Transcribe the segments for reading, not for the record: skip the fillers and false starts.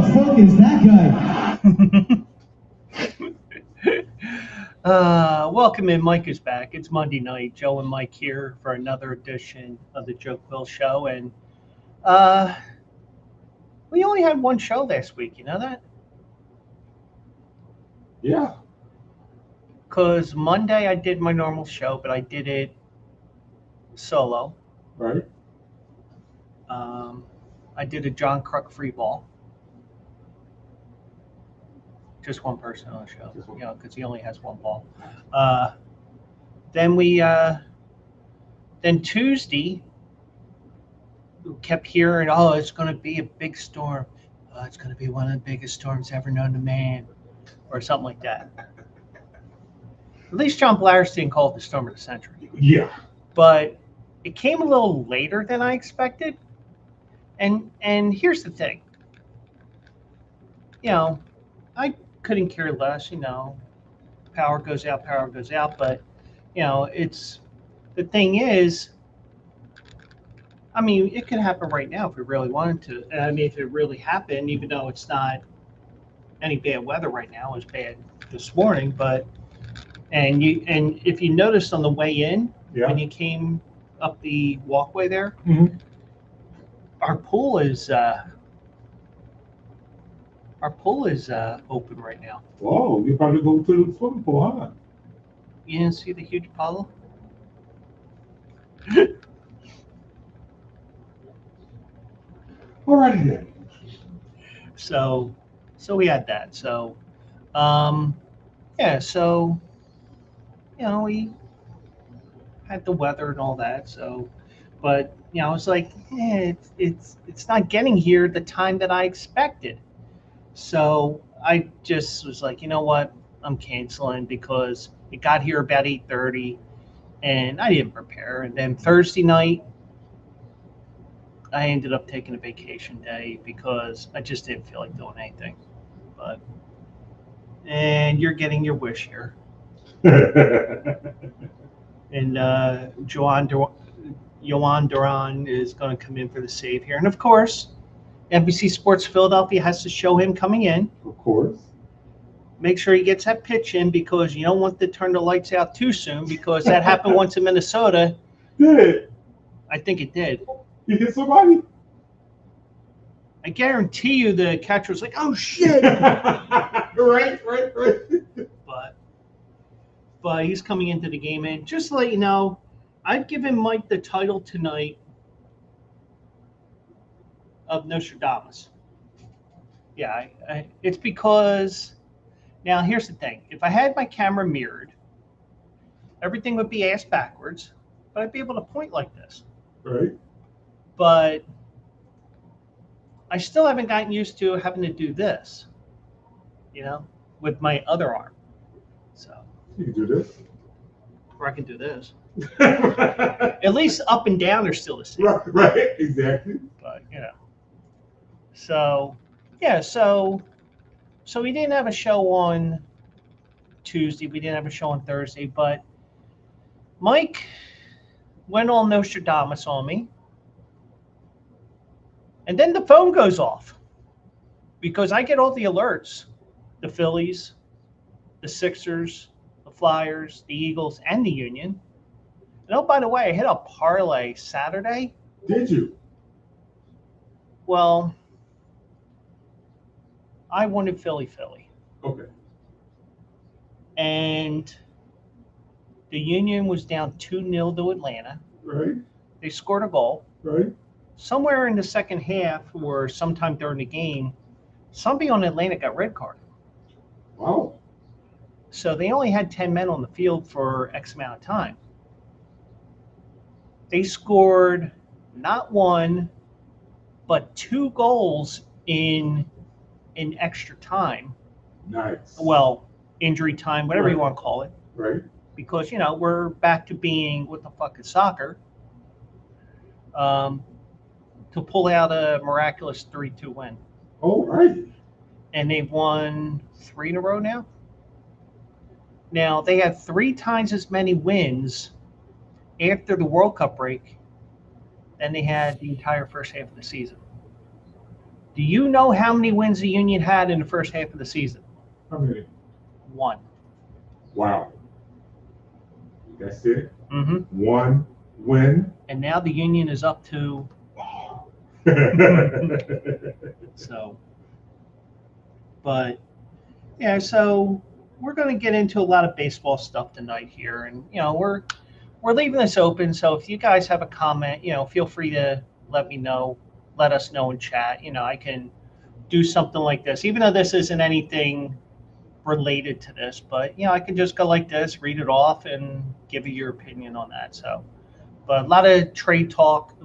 the fuck is that guy? Welcome in. Mike is back. It's Monday night. Joe and Mike here for another edition of the Joe Quill Show. And we only had one show last week. You know that? Yeah. Because Monday I did my normal show, but I did it solo. Right. I did a John Kruk free ball. Just one person on the show, you know, because he only has one ball. Then Tuesday, we kept hearing, oh, it's going to be a big storm. It's going to be one of the biggest storms ever known to man, or something like that. At least John Blatterstein called it the storm of the century. Yeah. But it came a little later than I expected. And here's the thing. You know, I couldn't care less, you know. Power goes out, but you know, the thing is, I mean, it could happen right now if we really wanted to. I mean, if it really happened, even though it's not any bad weather right now, it was bad this morning, but and if you noticed on the way in, when you came up the walkway there, our pool is open right now. Oh, you probably go to the swimming pool, huh? You didn't see the huge puddle? Alrighty then. So we had that. So, yeah. So, you know, we had the weather and all that. So, but you know, it's like, it's not getting here the time that I expected. So I just was like, you know what, I'm canceling because it got here about 8:30, and I didn't prepare. And then Thursday night, I ended up taking a vacation day because I just didn't feel like doing anything. And you're getting your wish here. And Yohan Duran is going to come in for the save here. And of course, NBC Sports Philadelphia has to show him coming in. Of course. Make sure he gets that pitch in because you don't want to turn the lights out too soon because that happened once in Minnesota. Did it? I think it did. You hit somebody? I guarantee you the catcher was like, oh, shit. Right. But he's coming into the game. And just to let you know, I've given Mike the title tonight of Nostradamus. Yeah, it's because, now here's the thing. If I had my camera mirrored, everything would be ass backwards, but I'd be able to point like this. Right. But I still haven't gotten used to having to do this, you know, with my other arm. So you can do this. Or I can do this. At least up and down are still the same. Right, exactly. But, you know. So, yeah, so we didn't have a show on Tuesday. We didn't have a show on Thursday. But Mike went all Nostradamus on me. And then the phone goes off because I get all the alerts. The Phillies, the Sixers, the Flyers, the Eagles, and the Union. And oh, by the way, I hit a parlay Saturday. Did you? Well, I wanted Philly. Okay. And the Union was down 2-0 to Atlanta. Right. They scored a goal. Right. Somewhere in the second half or sometime during the game, somebody on Atlanta got red carded. Wow. So they only had 10 men on the field for X amount of time. They scored not one, but 2 goals in extra time. Nice. Well, injury time, whatever you want to call it. Right. Because, you know, we're back to being what the fuck is soccer. To pull out a miraculous 3-2 win. Oh, right. And they've won 3 in a row now. Now, they have 3 times as many wins after the World Cup break than they had the entire first half of the season. Do you know how many wins the Union had in the first half of the season? How many? 1. Wow. That's it? Mm-hmm. 1 win? And now the Union is up to so. But yeah, so we're going to get into a lot of baseball stuff tonight here, and we're leaving this open. So if you guys have a comment, feel free to let me know, let us know in chat. I can do something like this, even though this isn't anything related to this, but I can just go like this, read it off, and give you your opinion on that. So, but a lot of trade talk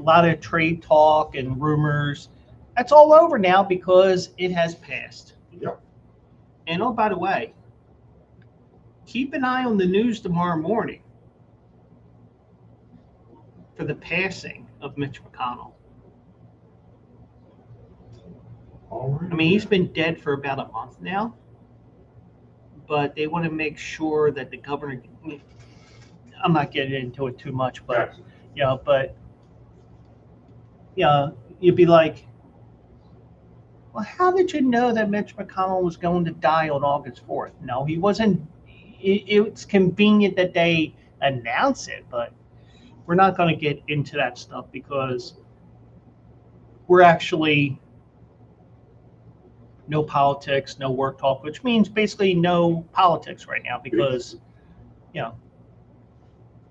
and rumors. That's all over now because it has passed. Yep. And oh, by the way, keep an eye on the news tomorrow morning for the passing of Mitch McConnell. All right. I mean, he's been dead for about a month now, but they want to make sure that the governor. I'm not getting into it too much, but you'd be like, well, how did you know that Mitch McConnell was going to die on August 4th? No, he wasn't. It's convenient that they announce it, but we're not going to get into that stuff because we're actually no politics, no work talk, which means basically no politics right now because,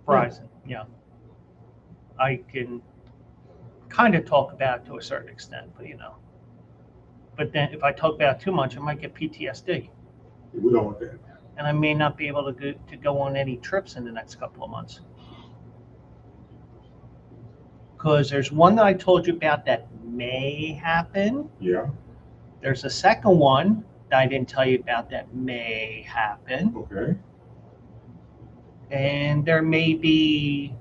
Verizon, I can kind of talk about it to a certain extent, but then if I talk about it too much, I might get PTSD. We don't want that. And I may not be able to go on any trips in the next couple of months. Because there's one that I told you about that may happen. Yeah. There's a second one that I didn't tell you about that may happen. Okay. And there may be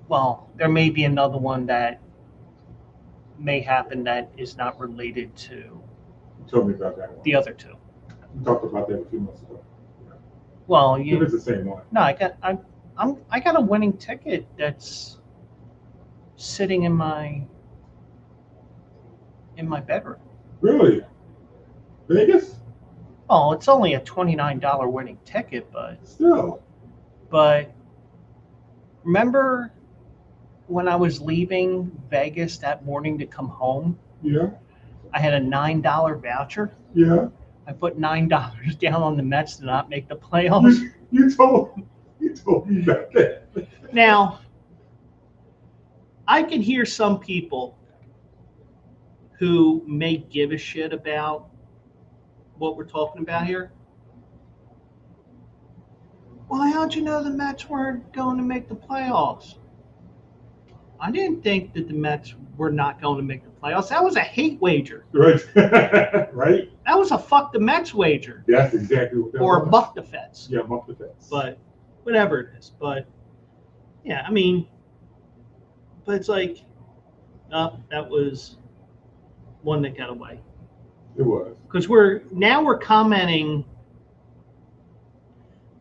another one that may happen that is not related to Tell me about that one. the other two. We talked about that a few months ago. Well, If it's the same one. No, I got a winning ticket that's sitting in my bedroom. Really? Vegas? Oh, it's only a $29 winning ticket, but Still. But remember when I was leaving Vegas that morning to come home? Yeah. I had a $9 voucher. Yeah. I put $9 down on the Mets to not make the playoffs. You told me about that. Now, I can hear some people who may give a shit about what we're talking about here. Well, how'd you know the Mets weren't going to make the playoffs? I didn't think that the Mets were not going to make the playoffs. That was a hate wager. Right. Right? That was a fuck the Mets wager. That's exactly what that Or was. buck the Feds. Yeah, buck the Feds. But whatever it is. But yeah, I mean, but it's like, oh, that was one that got away. It was. Because we're commenting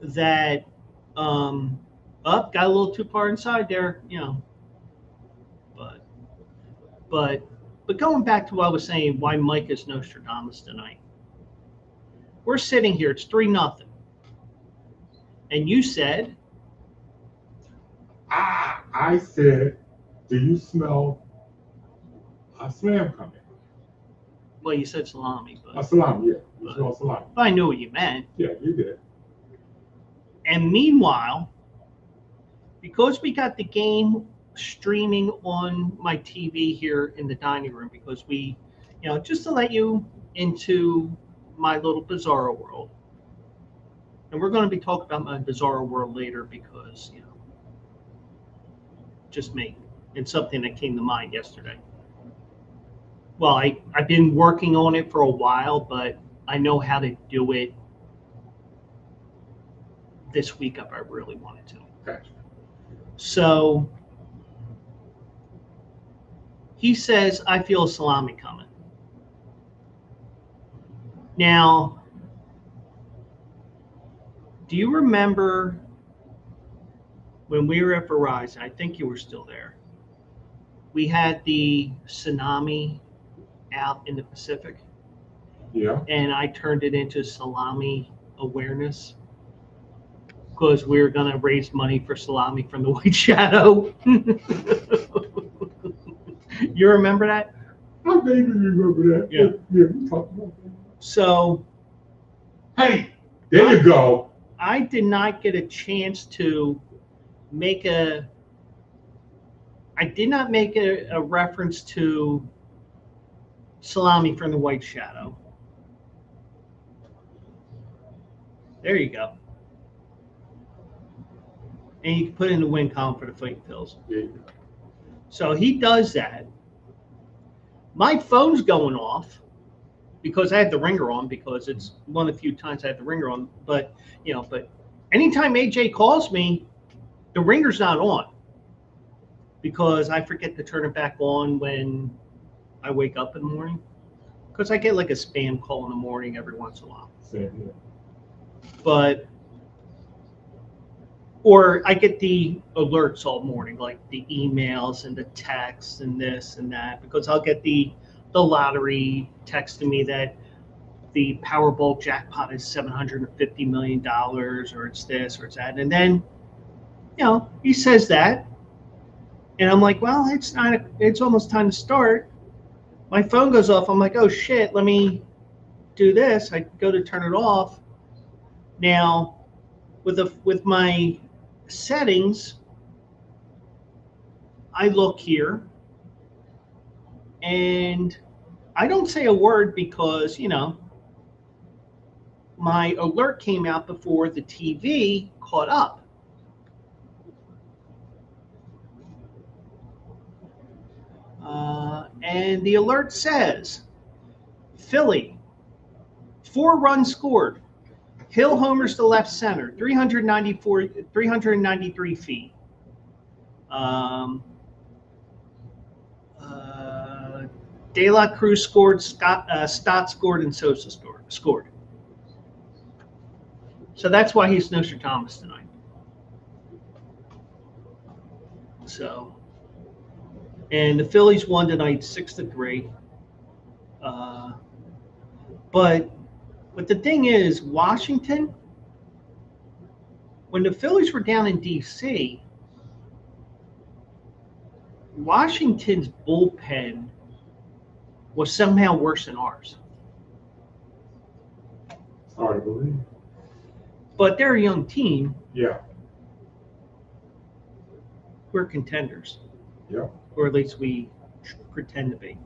that got a little too far inside there, but going back to what I was saying, why Mike is Nostradamus tonight. We're sitting here, it's 3-0. And you said? I said, do you smell a slam coming? Well, you said salami, but A salami, yeah. You smell salami. I knew what you meant. Yeah, you did. And meanwhile, because we got the game streaming on my TV here in the dining room, because we, just to let you into my little bizarro world. And we're going to be talking about my bizarro world later because, just me and something that came to mind yesterday. Well, I've been working on it for a while, but I know how to do it this week if I really wanted to. Gotcha. So he says, I feel a salami coming. Now, do you remember when we were at Verizon? I think you were still there. We had the tsunami out in the Pacific, Yeah. and I turned it into salami awareness because we were going to raise money for salami from the White Shadow. You remember that? I vaguely remember that. Yeah. Yeah, we talked about that. So Hey, there you go. I did not get a chance to make a. I did not make a reference to salami from the White Shadow. There you go. And you can put in the win column for the fight pills. There you go. So he does that. My phone's going off because I had the ringer on because it's one of the few times I had the ringer on. But anytime AJ calls me, the ringer's not on because I forget to turn it back on when I wake up in the morning. Because I get like a spam call in the morning every once in a while. Same here. But or I get the alerts all morning, like the emails and the texts and this and that, because I'll get the lottery texting me that the Powerball jackpot is $750 million, or it's this or it's that. And then, he says that. And I'm like, well, it's almost time to start. My phone goes off. I'm like, oh shit, let me do this. I go to turn it off. Now, with my settings, I look here and I don't say a word because, my alert came out before the TV caught up. And the alert says, Philly, 4 runs scored. Hill homers to left center, 393 feet. De La Cruz scored, Stott scored, and Sosa scored. So that's why he's Nostradamus tonight. So, and the Phillies won tonight 6-3. But the thing is, Washington, when the Phillies were down in D.C., Washington's bullpen was somehow worse than ours. It's hard to believe. But they're a young team. Yeah. We're contenders. Yeah. Or at least we pretend to be.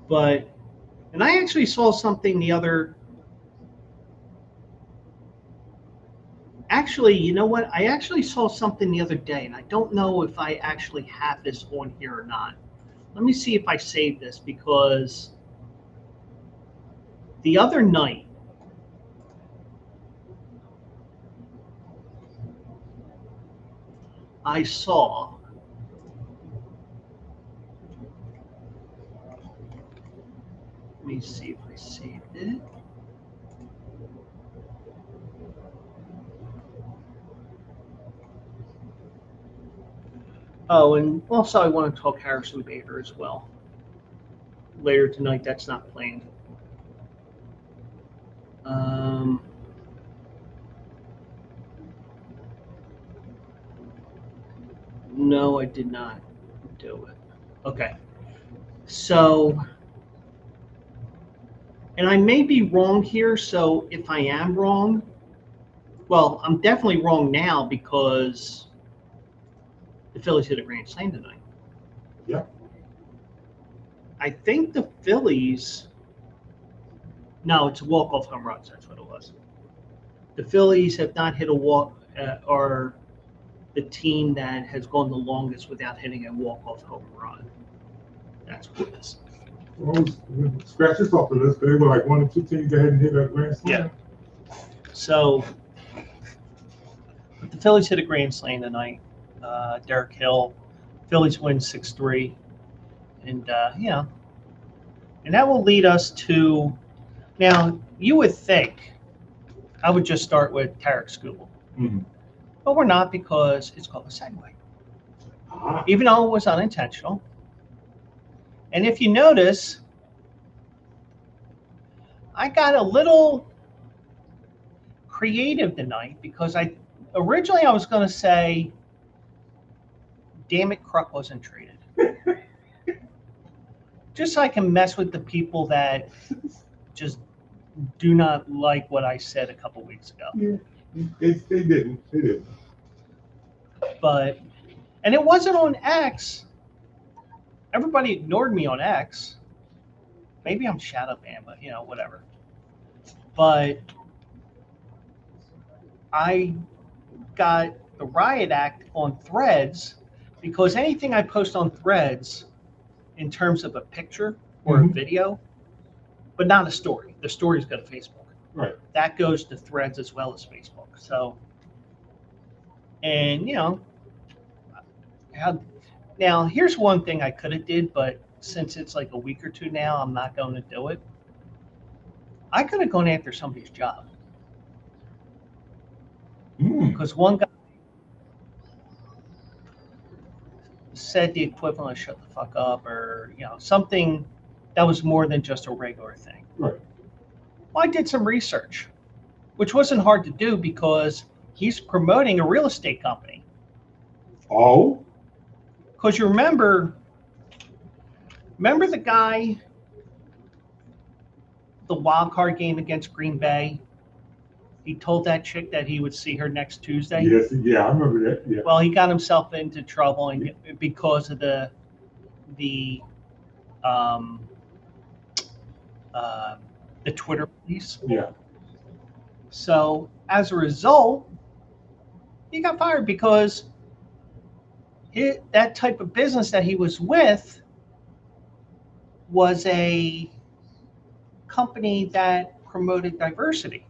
And I actually saw something the other. Actually, you know what? I actually saw something the other day, and I don't know if I actually have this on here or not. Let me see if I saved this, because the other night, I saw let me see if I saved it. Oh, and also I want to talk Harrison Bader as well. Later tonight, that's not planned. No, I did not do it. Okay. So, and I may be wrong here, so if I am wrong, well, I'm definitely wrong now because the Phillies hit a grand slam tonight. Yeah. I think the Phillies, no, it's walk-off home runs. That's what it was. The Phillies have not hit a walk, or the team that has gone the longest without hitting a walk-off home run. That's what it is. Well, scratch this off the list. They were like 1 or 2 teams that hadn't hit a grand slam. Yeah. So, but the Phillies hit a grand slam tonight. Derek Hill. Phillies win 6-3. And, and that will lead us to, now, you would think I would just start with Tarek Skubal. Mm-hmm. But we're not, because it's called a segue. Ah. Even though it was unintentional. And if you notice, I got a little creative tonight because originally I was going to say, damn it, Kruk wasn't traded. Just so I can mess with the people that just do not like what I said a couple weeks ago. Yeah, they didn't. They didn't. But, and it wasn't on X. Everybody ignored me on X. Maybe I'm shadow banned, but you know, whatever. But I got the riot act on Threads because anything I post on Threads in terms of a picture or a video, but not a story. The stories go to Facebook. Right. That goes to Threads as well as Facebook. So, and you know, now here's one thing I could have did, but since it's like a week or two now, I'm not going to do it. I could have gone after somebody's job. Because one guy said the equivalent of shut the fuck up or, you know, something that was more than just a regular thing. Right. Well, I did some research, which wasn't hard to do because he's promoting a real estate company. Oh? Because you remember the guy, the wild card game against Green Bay? He told that chick that he would see her next Tuesday. Yes, yeah, I remember that. Yeah. Well, he got himself into trouble and because of the Twitter police. Yeah. So as a result, he got fired because that type of business that he was with was a company that promoted diversity.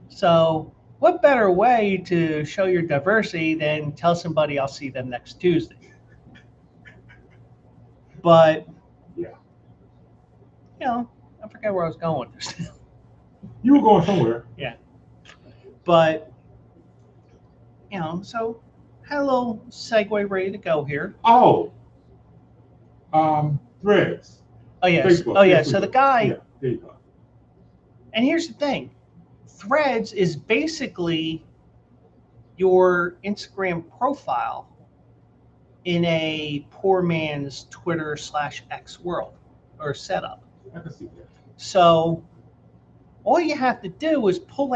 So what better way to show your diversity than tell somebody I'll see them next Tuesday? But, yeah, you know, I forget where I was going with this. You were going somewhere. Yeah. But, you know, so had a little segue ready to go here. Oh. Threads. Oh, yes. Facebook. Oh, yeah. Facebook. So the guy. Yeah, there you go. And here's the thing. Threads is basically your Instagram profile in a poor man's Twitter/X world or setup. I can see that. So all you have to do is click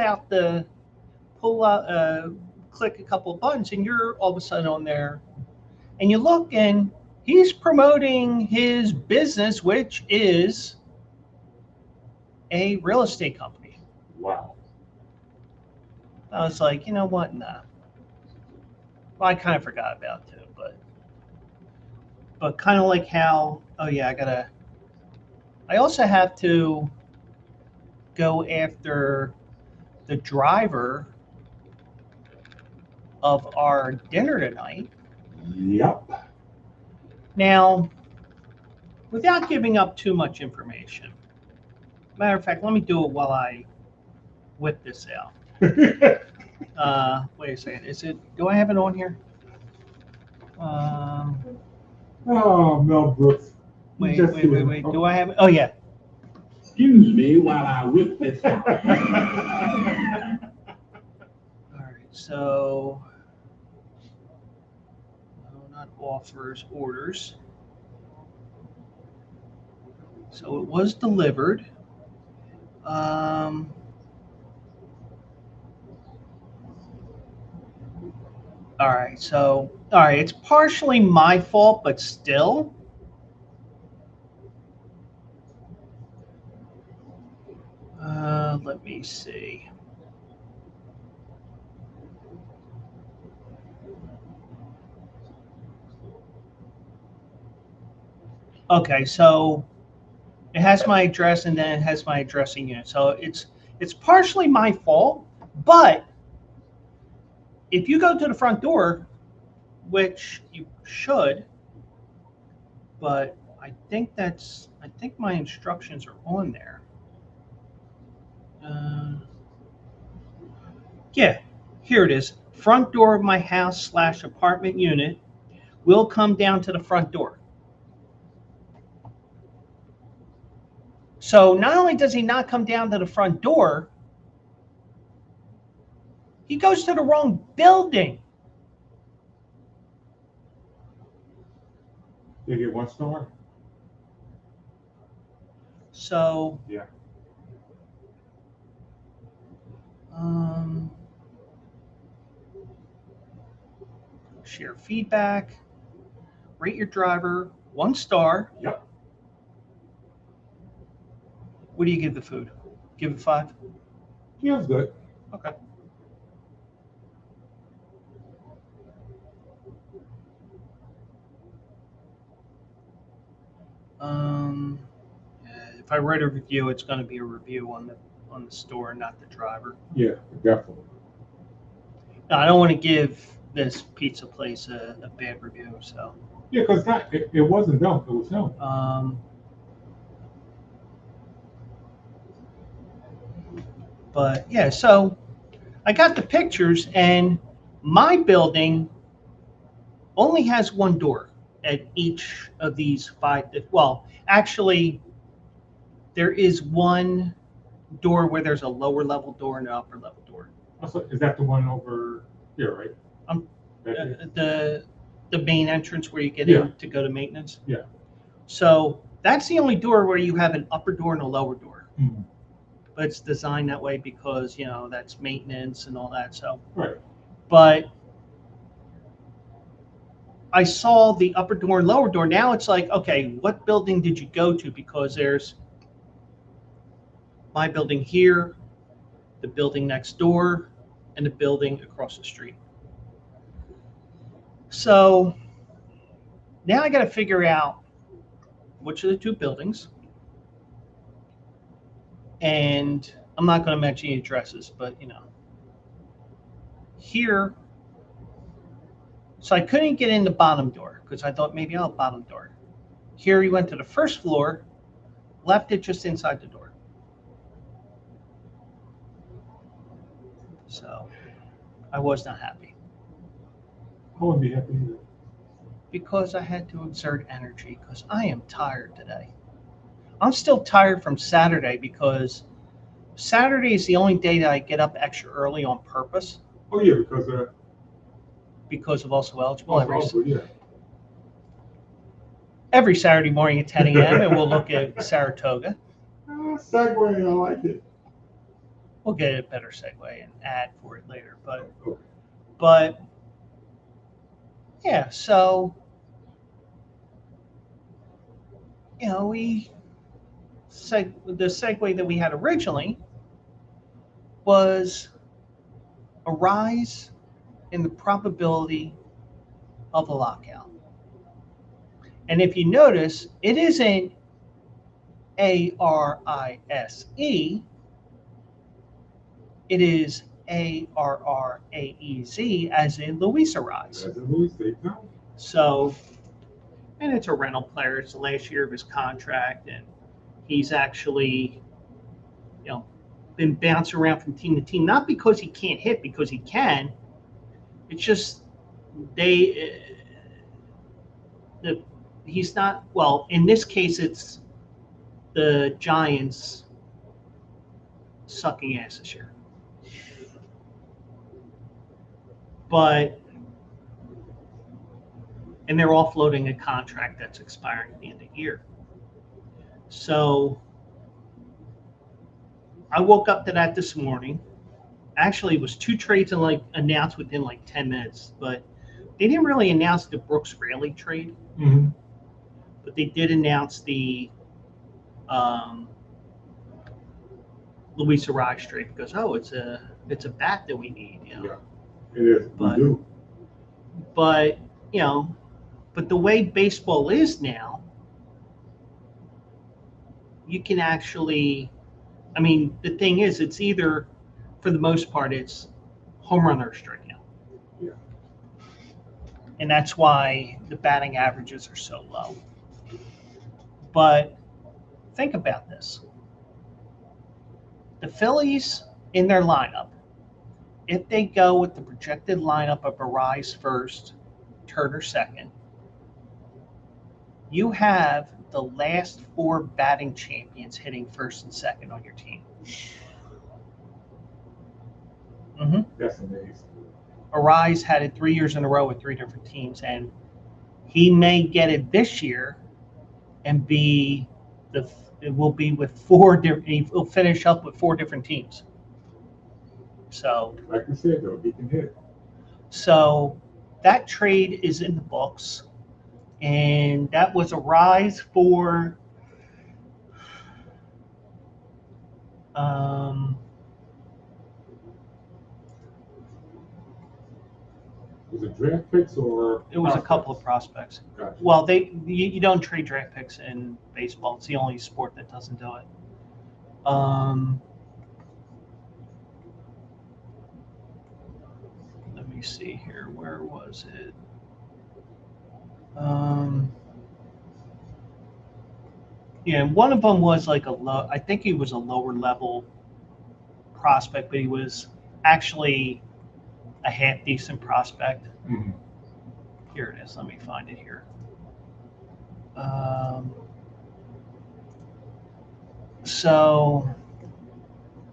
a couple of buttons, and you're all of a sudden on there. And you look, and he's promoting his business, which is a real estate company. Wow. I was like, you know what? Nah. Well, I kind of forgot about it too, but kind of like how, oh yeah, I also have to go after the driver of our dinner tonight. Yep. Now, without giving up too much information, matter of fact, let me do it while I whip this out. Wait a second. Do I have it on here? Oh, Mel Brooks. Wait. Do I have it? Oh, yeah. Excuse me while I whip this out. All right. So, no, not offers, orders. So it was delivered. All right, so, all right, it's partially my fault, but still. Let me see. Okay, so it has my address and then it has my addressing unit. So it's partially my fault, but if you go to the front door, which you should, but I think my instructions are on there. Yeah, here it is. Front door of my house/apartment unit will come down to the front door. So not only does he not come down to the front door, he goes to the wrong building. They get 1 star? So Yeah. Share feedback. Rate your driver 1 star. Yep. What do you give the food? Give it 5? Yeah, it's good. Okay. If I write a review, it's going to be a review on the store, not the driver. Yeah, definitely. No, I don't want to give this pizza place a bad review. So. Yeah, because it wasn't them. It was him. But yeah, so I got the pictures, and my building only has 1 door at each of these 5. Well, actually, there is 1 door where there's a lower level door and an upper level door. Is that the one over here, right? The main entrance where you get Yeah. in to go to maintenance. Yeah. So that's the only door where you have an upper door and a lower door. Mm-hmm. But it's designed that way because that's maintenance and all that. So. Right. But I saw the upper door and lower door. Now it's like, okay, what building did you go to? Because there's my building here, the building next door, and the building across the street. So now I got to figure out which of the 2 buildings. And I'm not going to mention any addresses, but here. So I couldn't get in the bottom door because I thought maybe I'll bottom door. Here we went to the first floor, left it just inside the door. So I was not happy. I wouldn't be happy either. Because I had to exert energy because I am tired today. I'm still tired from Saturday because Saturday is the only day that I get up extra early on purpose. Oh yeah, because of Also Eligible. yeah. Every Saturday morning at 10 a.m. and we'll look at Saratoga. Segue, I like it. We'll get a better segue and ad for it later. But yeah, so the segue that we had originally was Arraez in the probability of a lockout. And if you notice, it isn't ARISE, it is ARRAEZ, as in Luis Arraez. As in Luis, they know. So, and it's a rental player. It's the last year of his contract, and he's actually, been bouncing around from team to team. Not because he can't hit, because he can. It's just he's not. Well, in this case, it's the Giants sucking ass this year. And they're offloading a contract that's expiring at the end of the year. So I woke up to that this morning. Actually, it was 2 trades and announced within 10 minutes, but they didn't really announce the Brooks Raley trade. Mm-hmm. But they did announce the Luis Arraez trade because it's a bat that we need. Yeah, it is. We do. But but the way baseball is now, you can actually. I mean, the thing is, it's either, for the most part, it's home run or strikeout. Yeah. And that's why the batting averages are so low. But think about this. The Phillies in their lineup, if they go with the projected lineup of Arraez first, Turner second, you have the last 4 batting champions hitting first and second on your team. Mm-hmm. That's amazing. Arraez had it 3 years in a row with 3 different teams, and he may get it this year and it will be with 4 different. He'll finish up with 4 different teams. So, Like you said, though, he can hit. so that trade is in the books, and that was Arraez for. Was it draft picks or? It was a couple of prospects. Gotcha. Well, you don't trade draft picks in baseball. It's the only sport that doesn't do it. Let me see here. Where was it? Yeah, one of them was like a low. I think he was a lower level prospect, but he was actually a half decent prospect. Mhm. Here it is. Let me find it here. So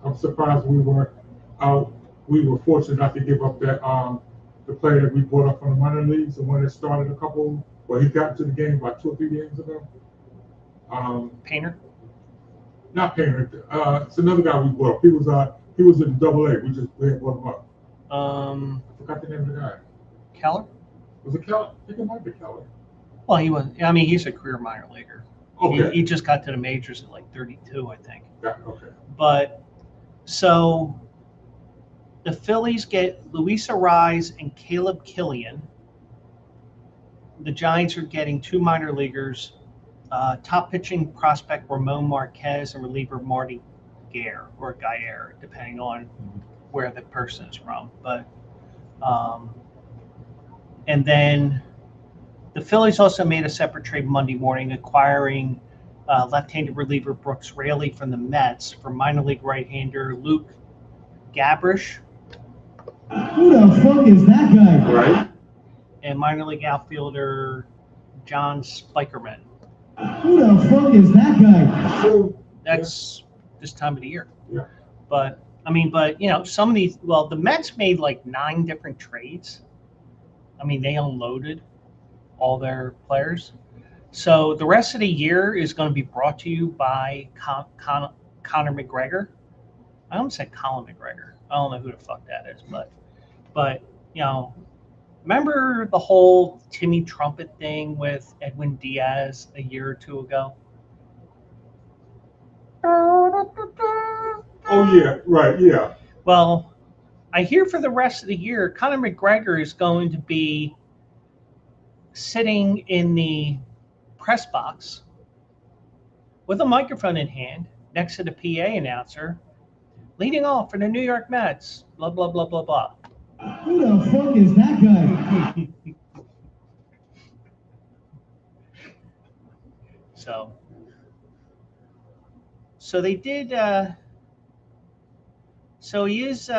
I'm surprised we were out. We were fortunate not to give up that the player that we brought up from the minor leagues, the one that started a couple. Well, he got to the game about 2 or 3 games ago. Painter. Not Painter. It's another guy we brought up. He was in Double-A. We had brought him up. I forgot the name of the guy. Keller. Was it Keller? I think it might be Keller. Well, he was. I mean, he's a career minor leaguer. Okay. He just got to the majors at like 32, I think. Yeah, okay. But so the Phillies get Luis Arraez and Caleb Killian. The Giants are getting 2 minor leaguers, top pitching prospect Ramon Marquez and reliever Marty Gayer or Gayer, depending on where the person is from. But and then the Phillies also made a separate trade Monday morning, acquiring left-handed reliever Brooks Raley from the Mets for minor league right-hander Luke Gabrish. Who the fuck is that guy? Right. And minor league outfielder John Spikerman. Who the fuck is that guy? So That's this time of the year. Yeah. But some of these. Well, the Mets made like 9 different trades. I mean, they unloaded all their players. So the rest of the year is going to be brought to you by Conor McGregor. I almost said Colin McGregor. I don't know who the fuck that is, but remember the whole Timmy Trumpet thing with Edwin Diaz a year or 2 ago? Oh yeah, right, yeah. Well, I hear for the rest of the year, Conor McGregor is going to be sitting in the press box with a microphone in hand next to the PA announcer, leading off for the New York Mets, blah, blah, blah, blah, blah. Who the fuck is that guy? So they did. So he is.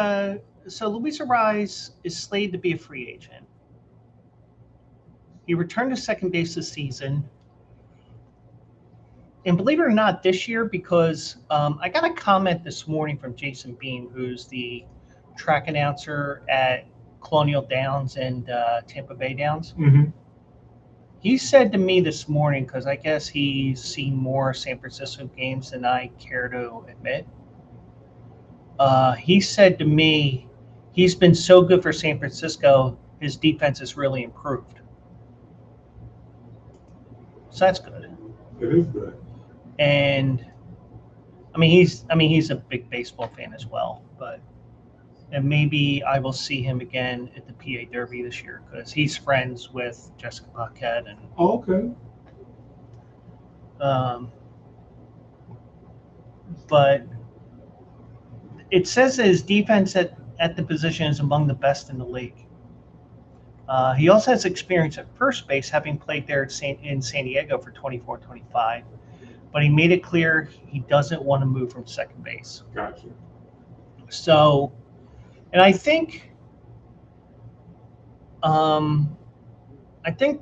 So Luis Arraez is slated to be a free agent. He returned to second base this season. And believe it or not, this year, because I got a comment this morning from Jason Beam, who's the track announcer at Colonial Downs and Tampa Bay Downs. Mm-hmm. He said to me this morning, because I guess he's seen more San Francisco games than I care to admit. He said to me, he's been so good for San Francisco, his defense has really improved. So that's good. It is good. And he's a big baseball fan as well, and maybe I will see him again at the PA Derby this year because he's friends with Jessica Paquette and Oh, okay. But it says that his defense at the position is among the best in the league. He also has experience at first base, having played there in San Diego for 24-25. But he made it clear he doesn't want to move from second base. Gotcha. So, and I think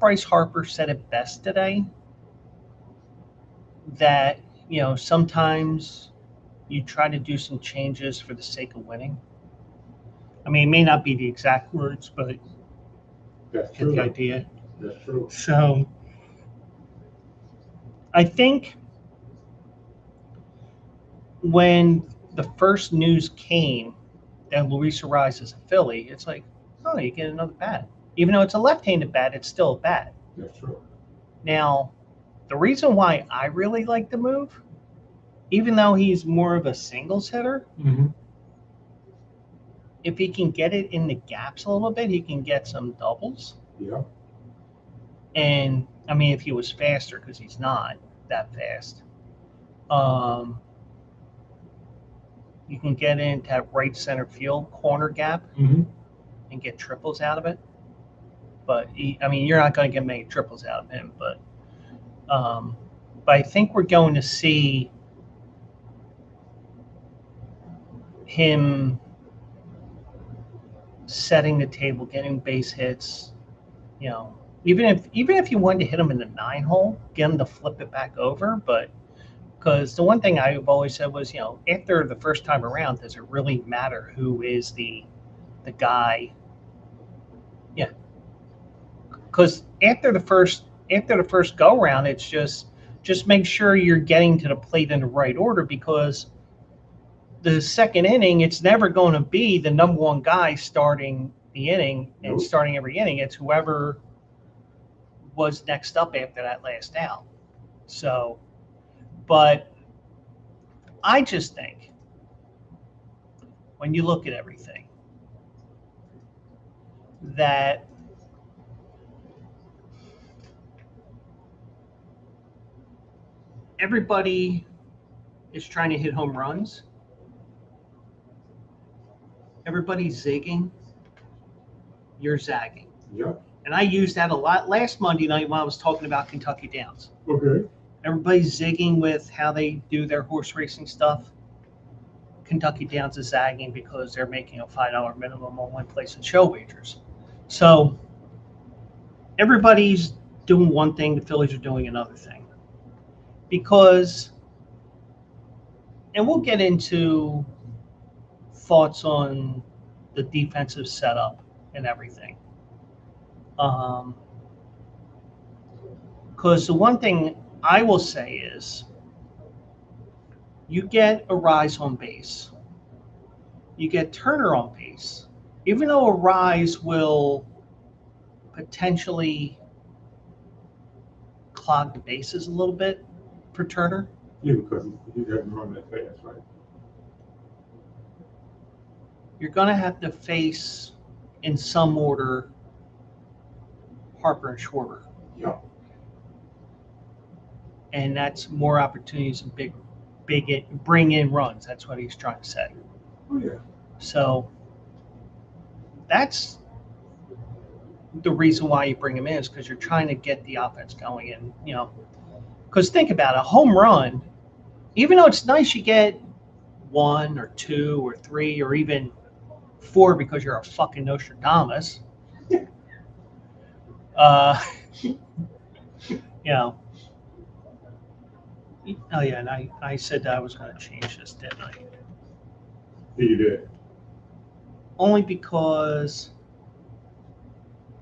Bryce Harper said it best today. that, sometimes you try to do some changes for the sake of winning. I mean, it may not be the exact words, but That's get true. the idea. That's true. So I think when the first news came that Luis Arraez is a Philly, it's like, oh, you get another bat. Even though it's a left-handed bat, it's still a bat. That's true. Now, the reason why I really like the move, even though he's more of a singles hitter, Mm-hmm. if he can get it in the gaps a little bit, he can get some doubles. Yeah. And I mean, if he was faster, because he's not that fast, you can get into that right center field corner gap Mm-hmm. and get triples out of it. But you're not going to get many triples out of him. But I think we're going to see him setting the table, getting base hits. Even if you wanted to hit him in the 9-hole, get him to flip it back over. But because the one thing I've always said was, after the first time around, does it really matter who is the guy? Yeah. Because after the first go round, it's just make sure you're getting to the plate in the right order, because the second inning, it's never going to be the number one guy starting the inning and Nope. starting every inning. It's whoever was next up after that last out. So, but I just think when you look at everything that everybody is trying to hit home runs. Everybody's zigging. You're zagging. Yeah. And I used that a lot last Monday night when I was talking about Kentucky Downs. Okay. Everybody's zigging with how they do their horse racing stuff. Kentucky Downs is zagging because they're making a $5 minimum on one place in show wagers. So everybody's doing one thing, the Phillies are doing another thing. Because, and we'll get into thoughts on the defensive setup and everything. Because the one thing I will say is, you get Arraez on base, you get Turner on base. Even though Arraez will potentially clog the bases a little bit for Turner, Yeah, because he doesn't run that fast, right? you're going to have to face, in some order, Harper and Schwarber. Yeah. And that's more opportunities and bring in runs. That's what he's trying to say. Oh, yeah. So that's the reason why you bring him in, is because you're trying to get the offense going. And, because think about it, a home run, even though it's nice you get 1 or 2 or 3 or even 4 because you're a fucking Nostradamus, Oh, yeah, and I said that I was going to change this, didn't I? Yeah, you did. Only because,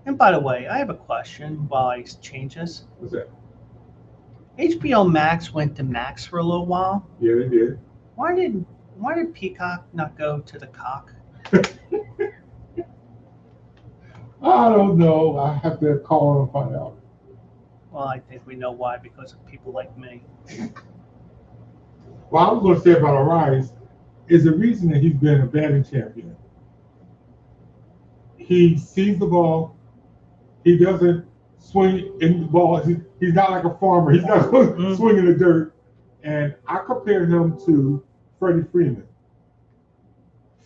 and by the way, I have a question while I change this. What's that? HBO Max went to Max for a little while. Yeah, they did. Why did Peacock not go to the cock? I don't know. I have to call and find out. Well, I think we know why, because of people like me. Well, I was going to say about Arraez is the reason that he's been a batting champion. He sees the ball. He doesn't swing in the ball. He's not like a farmer. He's not swinging the dirt. And I compare him to Freddie Freeman.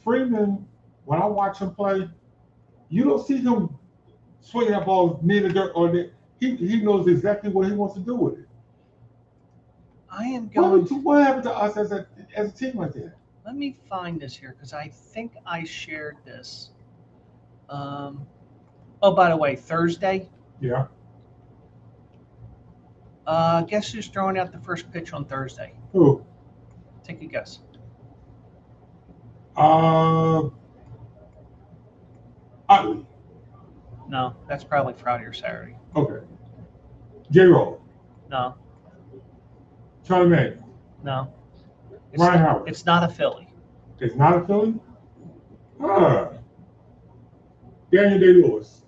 Freeman, when I watch him play, you don't see him swinging that ball near the dirt or there. He knows exactly what he wants to do with it. I am going to. What happened to us as a team right there? Let me find this here, because I think I shared this. Oh, by the way, Thursday, Yeah. Guess who's throwing out the first pitch on Thursday? Who? Take a guess. Utley. No, that's probably Friday or Saturday. Okay. J-Roll. No, Charlie May. no. Ryan Howard. It's not a Philly. It's not a Philly? Daniel Day-Lewis.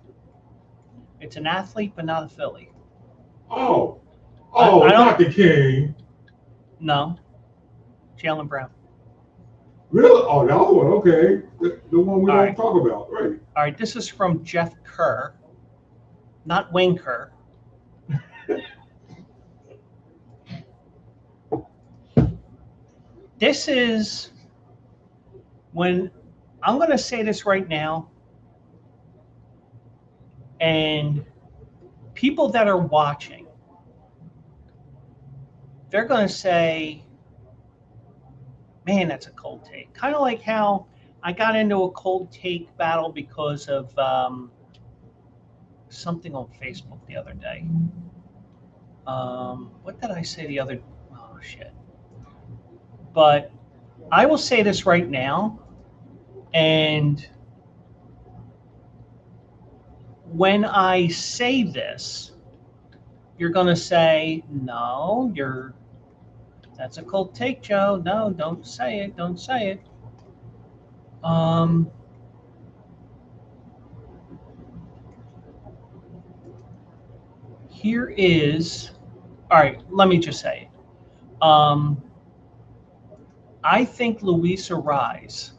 It's an athlete, but not a Philly. Oh, I don't- not the King. No. Jaylen Brown. Really? Oh, the other one. Okay, the one we All don't right. talk about, right? All right, this is from Jeff Kerr, not Wayne Kerr. This is when I'm going to say this right now, and people that are watching, they're going to say, man, that's a cold take. Kind of like how I got into a cold take battle because of something on Facebook the other day. What did I say the other? Oh, shit. But I will say this right now, and when I say this, you're going to say, no, that's a cold take, Joe. No, don't say it. Don't say it. Here is, all right, let me just say it. I think Luis Arraez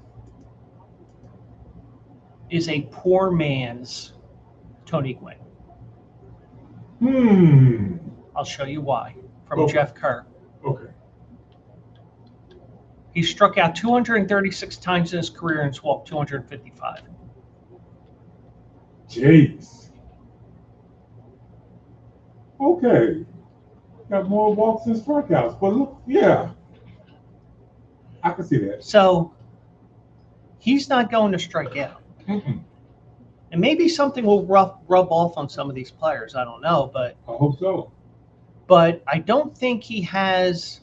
is a poor man's Tony Gwynn. I'll show you why. From Okay. Jeff Kerr. Okay. He struck out 236 times in his career and has walked 255. Jeez. Okay. Got more walks than strikeouts, but look, yeah, I can see that. So he's not going to strike out. Mm-mm. And maybe something will rub off on some of these players. I don't know, but I hope so. I don't think he has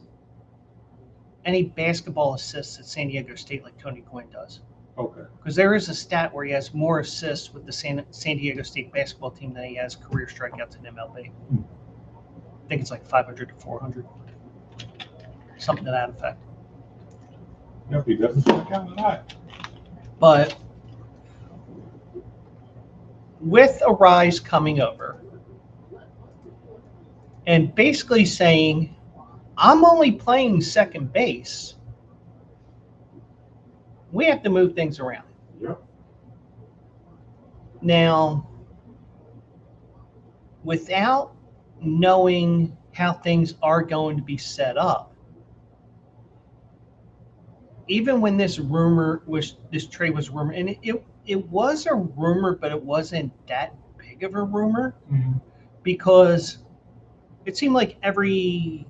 any basketball assists at San Diego State like Tony Gwynn does. Okay. Because there is a stat where he has more assists with the San Diego State basketball team than he has career strikeouts in MLB. I think it's like 500 to 400. Something to that effect. Yep, he doesn't strike out a lot. But with Arraez coming over and basically saying, I'm only playing second base, we have to move things around. Yep. Now, without knowing how things are going to be set up, even when this trade was rumored, and it was a rumor, but it wasn't that big of a rumor because it seemed like every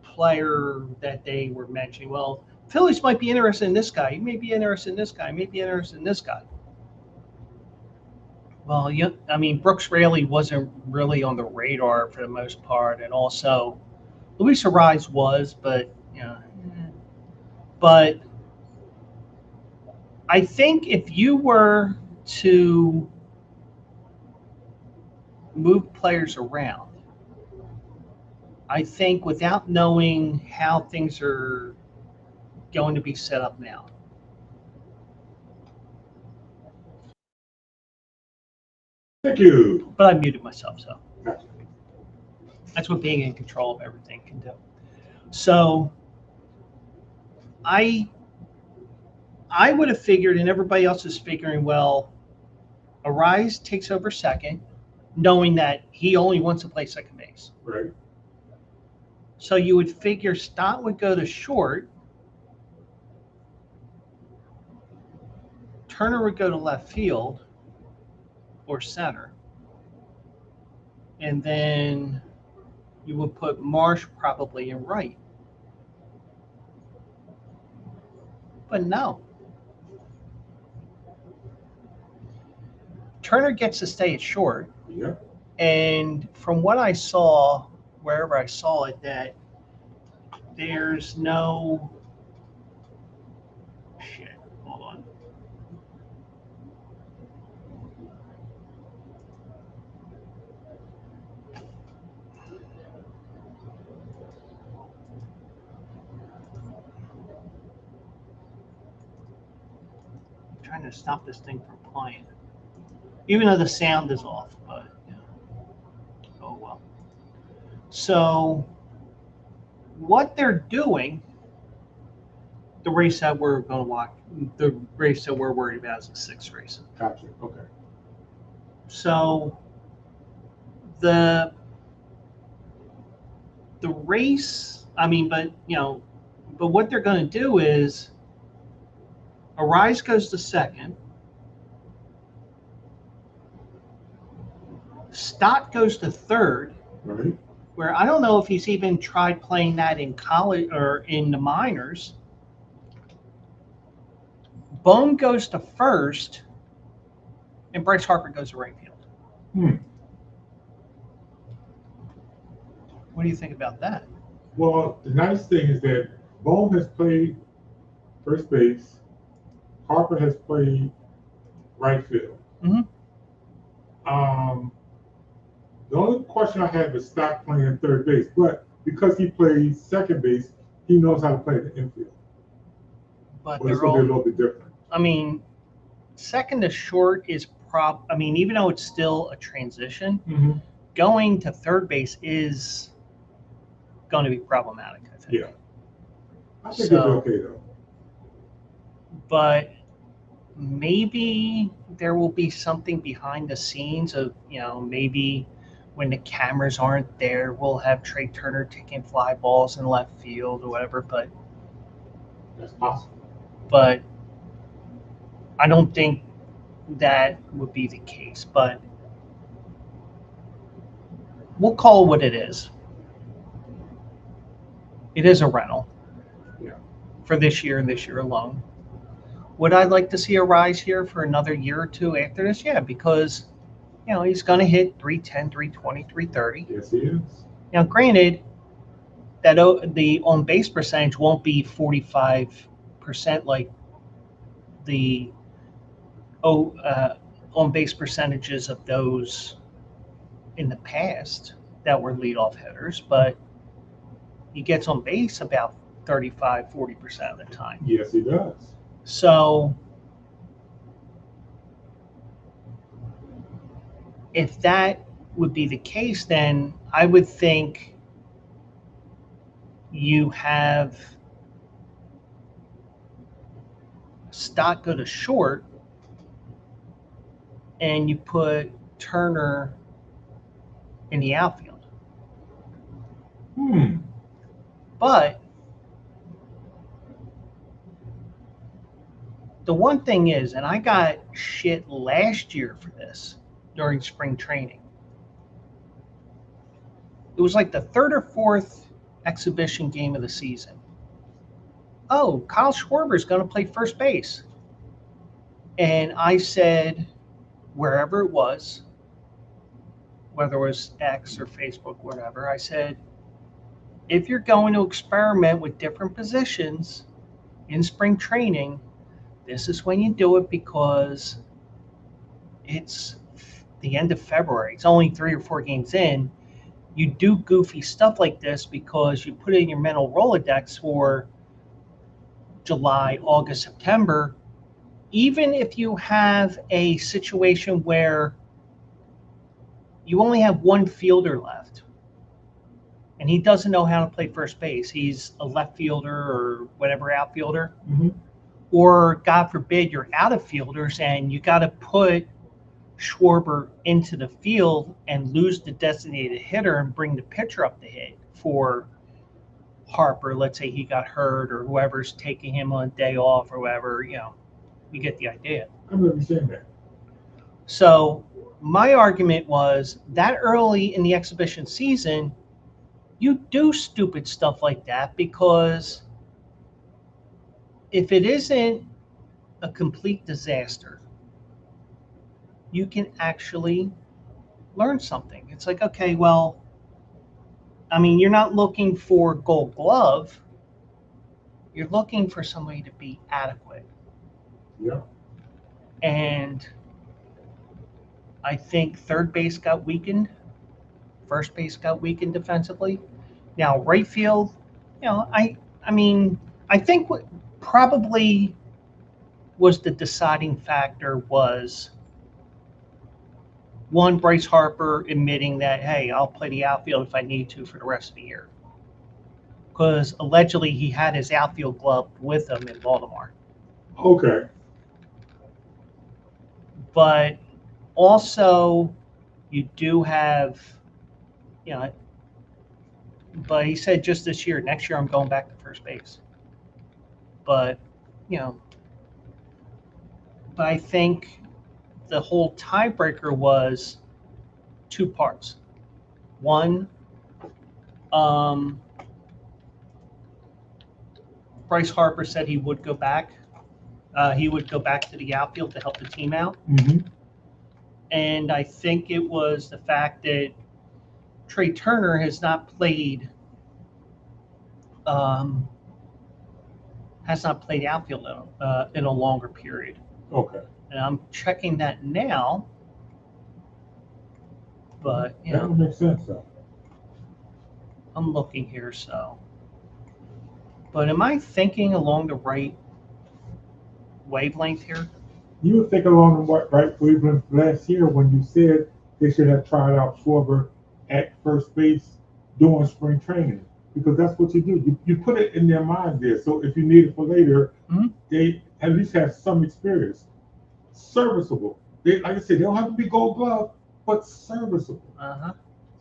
player that they were mentioning, well, Phillies might be interested in this guy. He may be interested in this guy. He may be interested in this guy. Well, Brooks Raley wasn't really on the radar for the most part, and also Luis Arraez was, but But I think if you were to move players around, I think without knowing how things are going to be set up now. Thank you. But I muted myself, so Gotcha. that's what being in control of everything can do. So I would have figured, and everybody else is figuring, well, Arraez takes over second, knowing that he only wants to play second base. Right. So you would figure Stott would go to short, Turner would go to left field or center, and then you would put Marsh probably in right. But no. Turner gets to stay at short. Yeah. And from what I saw wherever I saw it that there's no shit. Hold on. I'm trying to stop this thing from playing, even though the sound is off. But oh well. So what they're doing, the race that we're going to watch, the race that we're worried about is the 6th race. Gotcha. Okay. So the race, I mean, but what they're going to do is Arraez goes to 2nd, Stott goes to 3rd, Right. where I don't know if he's even tried playing that in college or in the minors. Bohm goes to 1st, and Bryce Harper goes to right field. What do you think about that? Well, the nice thing is that Bohm has played first base. Harper has played right field. Mm-hmm. The only question I have is Stott playing third base, but because he plays second base, he knows how to play the infield. But But it's they're going to all, be a little bit different. I mean, second to short is I mean, even though it's still a transition, going to third base is going to be problematic, I think. Yeah. I think it'll be okay, though. But maybe there will be something behind the scenes of, maybe when the cameras aren't there, we'll have Trey Turner taking fly balls in left field or whatever. But That's possible. But I don't think that would be the case. But we'll call it what it is. It is a rental. Yeah. For this year and this year alone. Would I like to see Arraez here for another year or two after this? Yeah, because he's going to hit 310, 320, 330. Yes, he is. Now, granted, that the on base percentage won't be 45% like the on base percentages of those in the past that were leadoff hitters, but he gets on base about 35, 40% of the time. Yes, he does. So if that would be the case, then I would think you have Stott go to short and you put Turner in the outfield. But the one thing is, and I got shit last year for this during spring training. It was like the 3rd or 4th exhibition game of the season. Oh, Kyle Schwarber's going to play first base. And I said, wherever it was, whether it was X or Facebook, whatever, I said, if you're going to experiment with different positions in spring training, this is when you do it because it's the end of February. It's only 3 or 4 games in. You do goofy stuff like this because you put it in your mental Rolodex for July, August, September. Even if you have a situation where you only have one fielder left and he doesn't know how to play first base, he's a left fielder or whatever outfielder, or God forbid you're out of fielders and you got to put Schwarber into the field and lose the designated hitter and bring the pitcher up to hit for Harper. Let's say he got hurt or whoever's taking him on a day off or whatever, you get the idea. I remember saying that. So my argument was that early in the exhibition season, you do stupid stuff like that because if it isn't a complete disaster, you can actually learn something. It's like, okay, well, I mean, you're not looking for Gold Glove. You're looking for somebody to be adequate. Yeah. And I think third base got weakened. First base got weakened defensively. Now right field, I mean, I think what probably was the deciding factor was one, Bryce Harper admitting that, hey, I'll play the outfield if I need to for the rest of the year. Because allegedly he had his outfield glove with him in Baltimore. Okay. But also, you do have, but he said just this year, next year I'm going back to first base. But, but I think the whole tiebreaker was two parts. One, Bryce Harper said he would go back. He would go back to the outfield to help the team out. Mm-hmm. And I think it was the fact that Trey Turner has not played outfield in a longer period. Okay. And I'm checking that now. But that would make sense, though. I'm looking here, so. But am I thinking along the right wavelength here? You were thinking along the right wavelength last year when you said they should have tried out Schwarber at first base during spring training, because that's what you do. You put it in their mind there. So if you need it for later, they at least have some experience. Serviceable. Like I said, they don't have to be Gold Glove, but serviceable.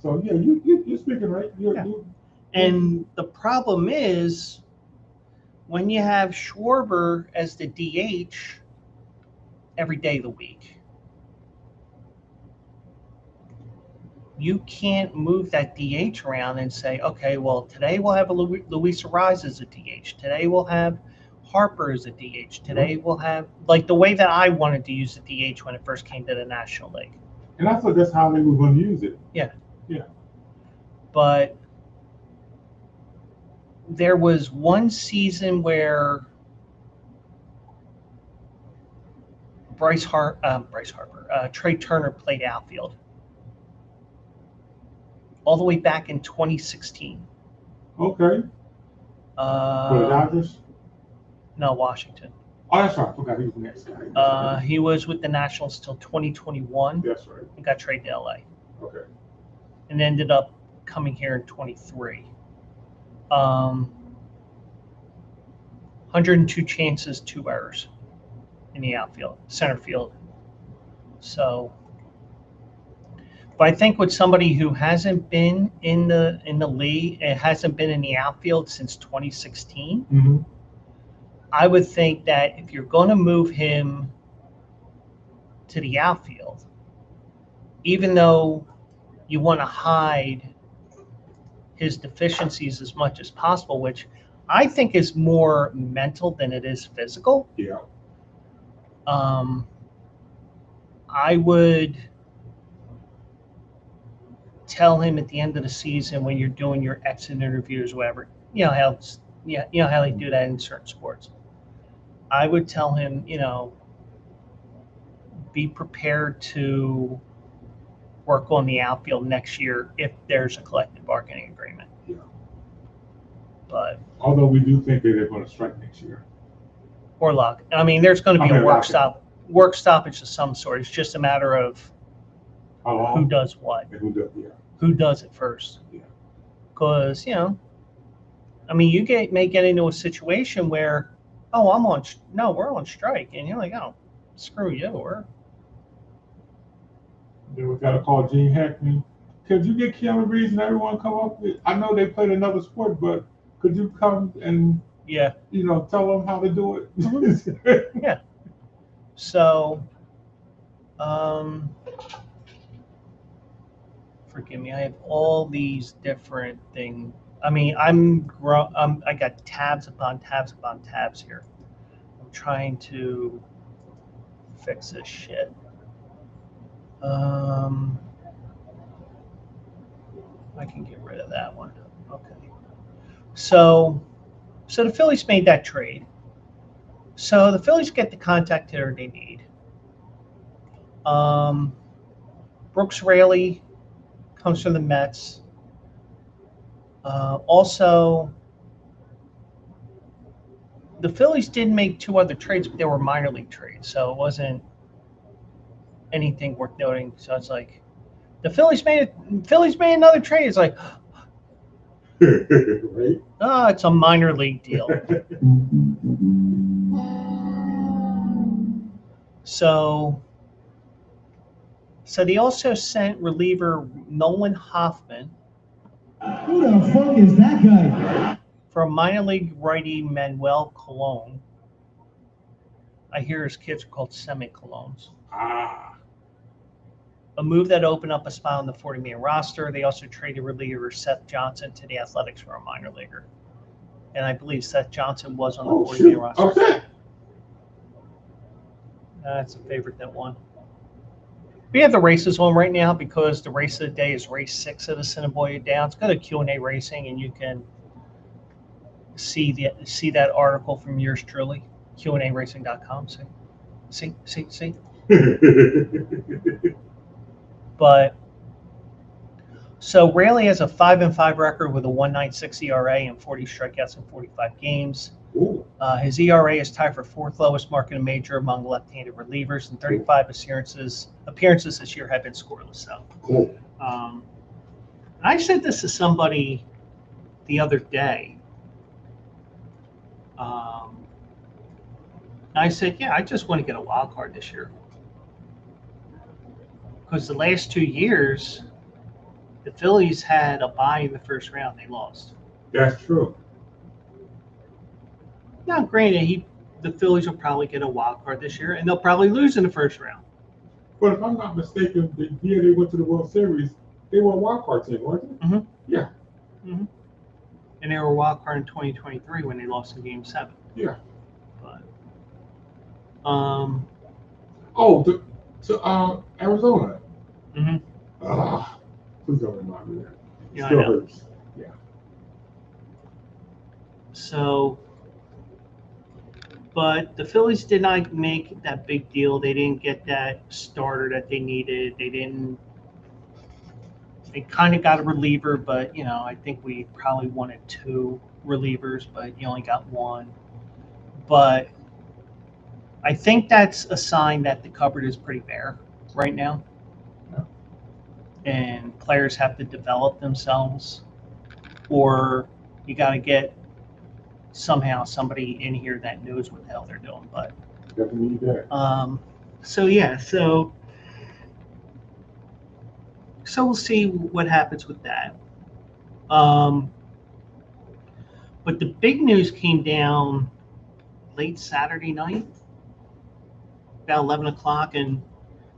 So yeah, you're speaking right. And the problem is when you have Schwarber as the DH every day of the week, you can't move that DH around and say, okay, well, today we'll have Luis Arraez as a DH. Today we'll have Harper as a DH. Today we'll have, like the way that I wanted to use the DH when it first came to the National League. And I thought that's how they were going to use it. Yeah. Yeah. But there was one season where Trey Turner played outfield all the way back in 2016. Okay. For the Dodgers? No, Washington. Oh, that's right. I forgot he was the next guy. He was with the Nationals till 2021. That's right. And got traded to LA. Okay. And ended up coming here in 23. 102 chances, 2 errors in the outfield, center field. So, but I think with somebody who hasn't been in the league, it hasn't been in the outfield since 2016. I would think that if you're going to move him to the outfield, even though you want to hide his deficiencies as much as possible, which I think is more mental than it is physical. Yeah. I would tell him at the end of the season when you're doing your exit interviews, whatever, you know how they do that in certain sports. I would tell him, be prepared to work on the outfield next year if there's a collective bargaining agreement. Yeah. But although we do think that they're going to strike next year. Or lock. I mean, there's going to be a work stoppage of some sort. It's just a matter of who does what. And who does, yeah. Who does it first? Yeah. Because I mean, you may get into a situation where, we're on strike, and you're like, oh, screw you. Then we got to call Gene Hackman. Could you get Keanu Reeves and everyone come up with? I know they played another sport, but could you come and tell them how to do it? Yeah. So, forgive me. I have all these different things. I mean, I got tabs upon tabs upon tabs here. I'm trying to fix this shit. I can get rid of that one. Okay. So the Phillies made that trade. So the Phillies get the contact hitter they need. Brooks Raley comes from the Mets. Also, the Phillies did make 2 other trades, but they were minor league trades, so it wasn't anything worth noting. So it's like the Phillies made another trade. It's like, Right? oh, it's a minor league deal. So they also sent reliever Nolan Hoffman Who the fuck is that guy? for minor league righty Manuel Colon. I hear his kids are called semi-colons. A move that opened up a spot on the 40-man roster. They also traded reliever Seth Johnson to the Athletics for a minor leaguer. And I believe Seth Johnson was on the 40-man roster. Okay. That's a favorite that won. We have the races on right now because the race of the day is race 6 of the Assiniboia Downs. Go to Q&A Racing and you can see that article from yours truly, QARacing.com. See. But so Raley has a 5-5 record with a 1.96 ERA and 40 strikeouts in 45 games. His ERA is tied for 4th lowest mark in a major among left-handed relievers, and 35 appearances this year have been scoreless. So, I said this to somebody the other day. I said, yeah, I just want to get a wild card this year. Because the last 2 years, the Phillies had a bye in the first round. They lost. That's true. Now, granted, the Phillies will probably get a wild card this year, and they'll probably lose in the first round. But if I'm not mistaken, the year they went to the World Series, they were a wild card team, weren't they? Mm-hmm. Yeah. Mm-hmm. And they were a wild card in 2023 when they lost in Game 7. Yeah. But, to Arizona. Mm-hmm. Please don't remind me of that. Yeah, Still I know. hurts. Yeah. So, but the Phillies did not make that big deal. They didn't get that starter that they needed. They kind of got a reliever, but, I think we probably wanted 2 relievers, but you only got 1. But I think that's a sign that the cupboard is pretty bare right now. And players have to develop themselves, or you got to get somehow somebody in here that knows what the hell they're doing. But Definitely need that. So we'll see what happens with that. But the big news came down late Saturday night, about 11 o'clock, and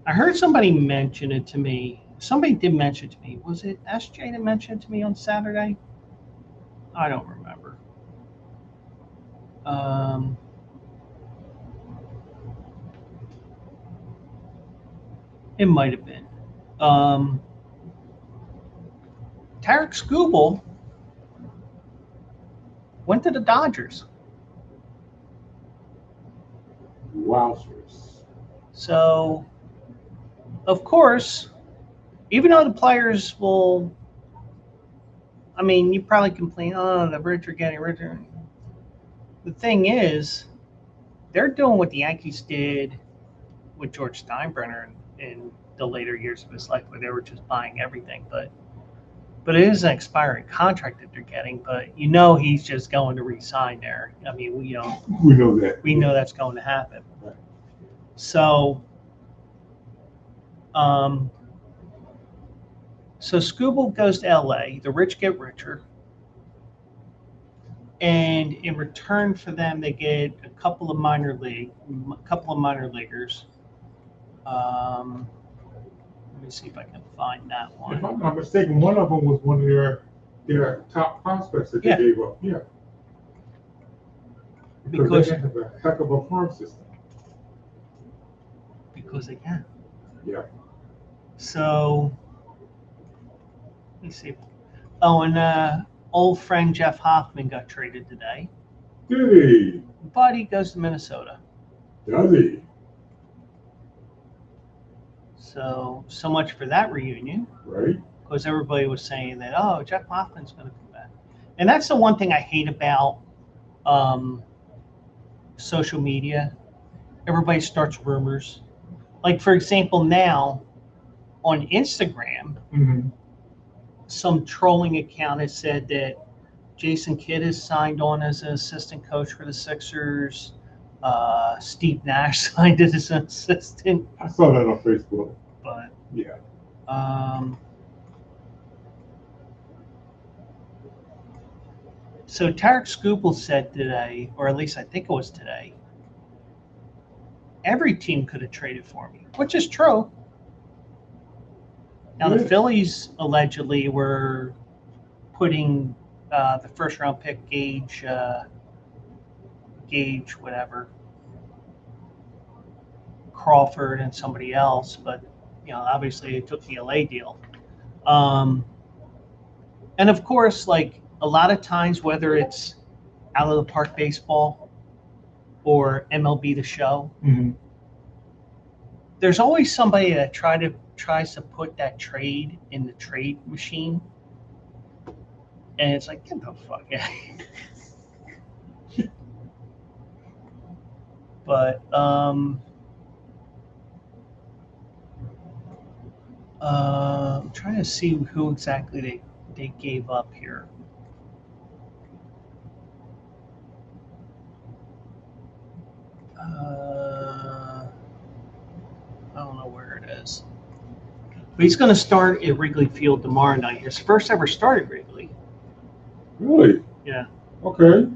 I heard somebody mention it to me. Somebody did mention it to me. Was it SJ that mentioned it to me on Saturday? I don't remember. It might have been. Tarek Skubal went to the Dodgers. Wowzers. So, of course, even though the players will, you probably complain, the rich are getting richer. The thing is, they're doing what the Yankees did with George Steinbrenner in the later years of his life, where they were just buying everything. But it is an expiring contract that they're getting. But he's just going to re-sign there. We know that. We know that's going to happen. Right. So, so Skubal goes to LA. The rich get richer. And in return for them, they get a couple of minor leaguers. Let me see if I can find that one. If I'm not mistaken, one of them was one of their top prospects that they gave up. Yeah. Because they have a heck of a farm system. Because they can. Yeah. So, let me see. Oh, and old friend Jeff Hoffman got traded today, Did he? but he goes to Minnesota. Does he? So much for that reunion. Right? Because everybody was saying that, oh, Jeff Hoffman's going to come back. And that's the one thing I hate about social media. Everybody starts rumors. Like, for example, now on Instagram, Mm-hmm. some trolling account has said that Jason Kidd has signed on as an assistant coach for the Sixers. Steve Nash signed as an assistant. I saw that on Facebook. But Yeah. So Tarek Skubal said today, or at least I think it was today, every team could have traded for me, which is true. Now, the Phillies allegedly were putting the first round pick Gage, whatever, Crawford and somebody else, but obviously they took the LA deal. And of course, like a lot of times, whether it's out of the park baseball or MLB The Show, Mm-hmm. there's always somebody that tries to put that trade in the trade machine, and it's like, get the fuck out. But I'm trying to see who exactly they gave up here. I don't know where it is. But he's going to start at Wrigley Field tomorrow night. His first ever start at Wrigley. Really? Yeah. Okay.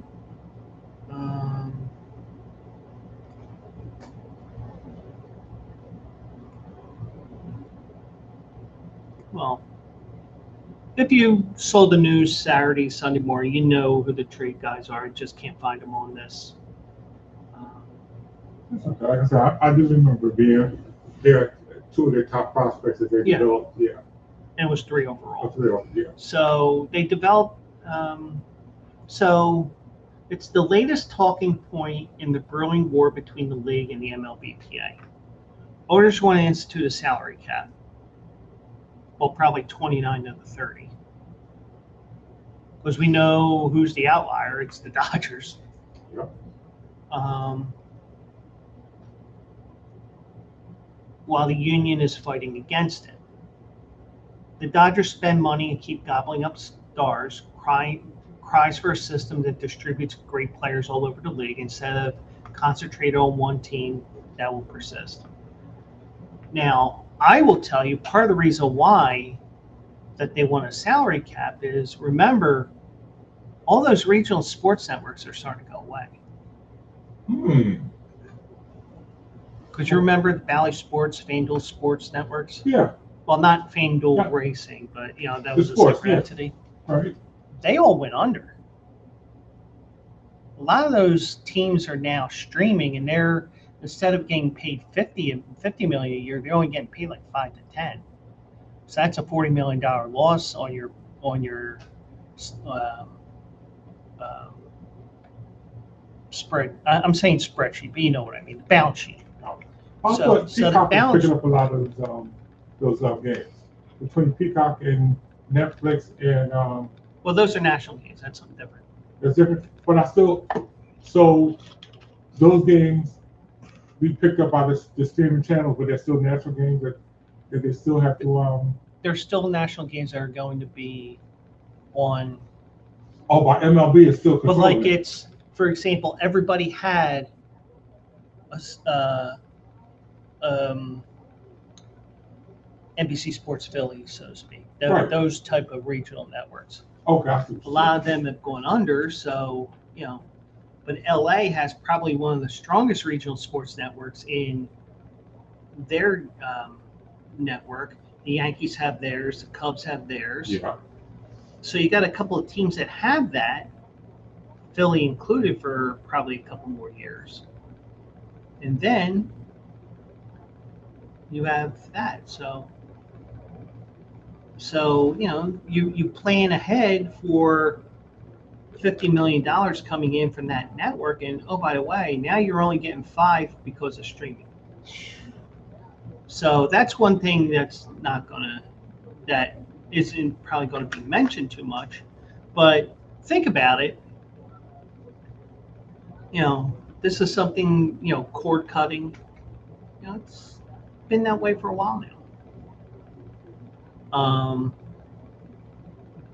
Well, if you saw the news Saturday, Sunday morning, you know who the trade guys are. I just can't find them on this. That's okay. Like I said, I do remember being there. Two of their top prospects that they developed. Yeah. And it was 3 overall. 3 yeah. So they developed. So it's the latest talking point in the brewing war between the league and the MLBPA. Owners want to institute a salary cap. Well, probably 29 of the 30. Because we know who's the outlier. It's the Dodgers. Yep. While the union is fighting against it. The Dodgers spend money and keep gobbling up stars, cries for a system that distributes great players all over the league instead of concentrated on one team that will persist. Now, I will tell you part of the reason why that they want a salary cap is, remember, all those regional sports networks are starting to go away. Because you remember the Bally Sports, FanDuel Sports networks? Yeah. Well, not FanDuel Racing, but that was a separate entity. Right. They all went under. A lot of those teams are now streaming, and they're, instead of getting paid $50 million a year, they're only getting paid like 5 to 10. So that's a $40 million loss on your spread. I'm saying spreadsheet, but you know what I mean, the balance sheet. I thought Peacock was picking up a lot of those games between Peacock and Netflix and. Well, those are national games. That's something different. It's different, but so those games we picked up by the streaming channels, but they're still national games that they still have to. There's still national games that are going to be on. Oh, by MLB is still. But like it's, for example, everybody had NBC Sports Phillies, so to speak. Those type of regional networks. Oh, gotcha. A lot of them have gone under, so but LA has probably one of the strongest regional sports networks in their network. The Yankees have theirs, the Cubs have theirs. Yeah. So you got a couple of teams that have that, Philly included, for probably a couple more years. And then you have that. So So, you plan ahead for $50 million coming in from that network. And oh, by the way, now you're only getting 5 because of streaming. So that's one thing that isn't probably going to be mentioned too much. But think about it. This is something, cord cutting. It's been that way for a while now.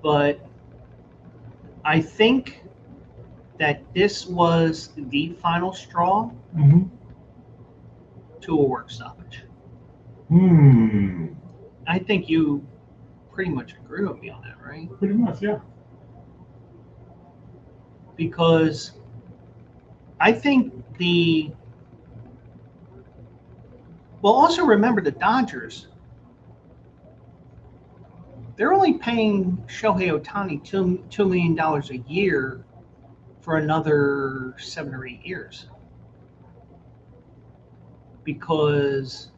But I think that this was the final straw to a work stoppage. I think you pretty much agree with me on that, right? Pretty much, yeah. Because I think also remember the Dodgers, they're only paying Shohei Ohtani $2 million a year for another 7 or 8 years. Because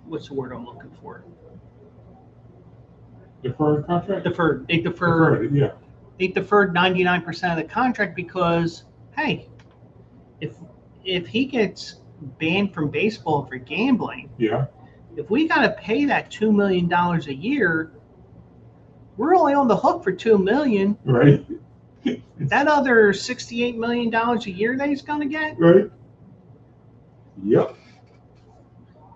what's the word I'm looking for? Deferred contract? They deferred. Yeah. They deferred 99% of the contract because, hey, if he gets banned from baseball for gambling, if we got to pay that $2 million a year, we're only on the hook for $2 million. Right. That other $68 million a year that he's going to get. Right. Yep.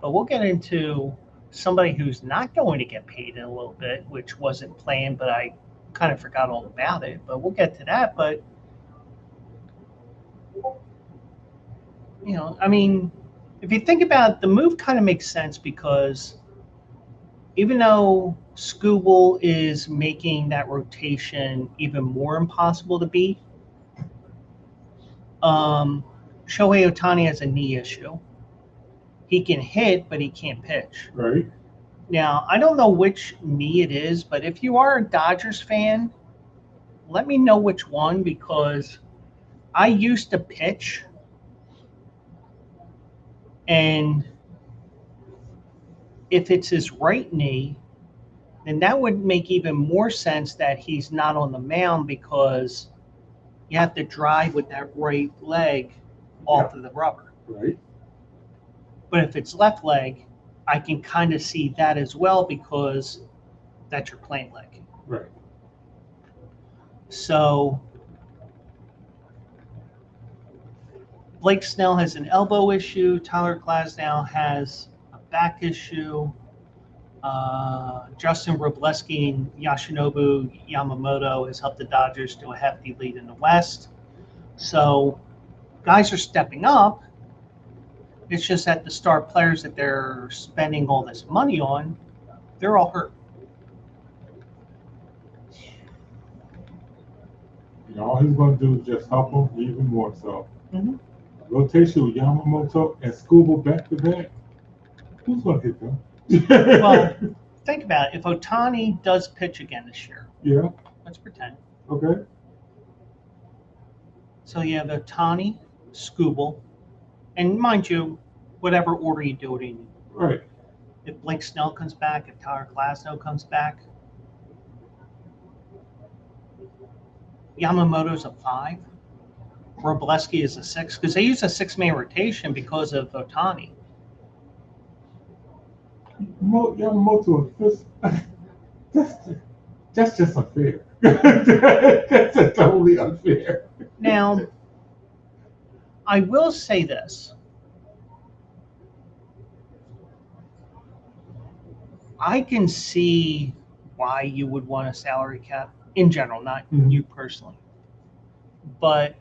But we'll get into somebody who's not going to get paid in a little bit, which wasn't planned, but I kind of forgot all about it. But we'll get to that. But I mean, if you think about it, the move kind of makes sense because even though Skubal is making that rotation even more impossible to beat, Shohei Ohtani has a knee issue. He can hit, but he can't pitch. Right. Now, I don't know which knee it is, but if you are a Dodgers fan, let me know which one because I used to pitch. And if it's his right knee, then that would make even more sense that he's not on the mound because you have to drive with that right leg off of the rubber. Right. But if it's left leg, I can kind of see that as well because that's your plant leg. Right. So Blake Snell has an elbow issue. Tyler Glasnow has a back issue. Justin Robleski and Yoshinobu Yamamoto has helped the Dodgers to a hefty lead in the West. So guys are stepping up. It's just that the star players that they're spending all this money on, they're all hurt. All he's going to do is just help them even more so. Rotation with Yamamoto and Skubal back to back. Who's going to hit them? Well, think about it. If Ohtani does pitch again this year, let's pretend. Okay. So you have Ohtani, Skubal, and mind you, whatever order you do it in. Right. If Blake Snell comes back, if Tyler Glasnow comes back, Yamamoto's a 5. Robleski is a 6 because they use a 6-man rotation because of Ohtani. Yamamoto is that's just unfair. That's totally unfair. Now, I will say this. I can see why you would want a salary cap in general, not you personally. But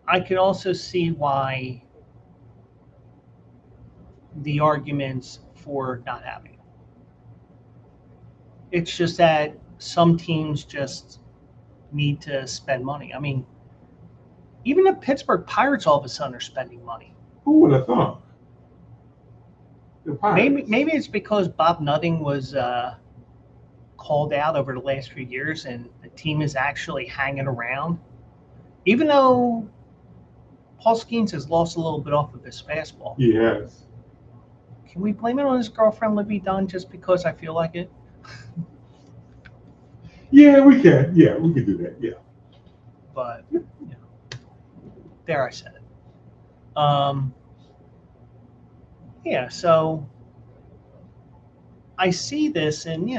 I could also see why the arguments for not having it. It's just that some teams just need to spend money. I mean, even the Pittsburgh Pirates all of a sudden are spending money. Who would have thought? Maybe it's because Bob Nutting was called out over the last few years and the team is actually hanging around. Even though Paul Skeens has lost a little bit off of his fastball. He has. can we blame it on his girlfriend Libby Dunn just because I feel like it? Yeah, we can. Yeah, we can do that. Yeah. But there I said it. Yeah, so I see this, and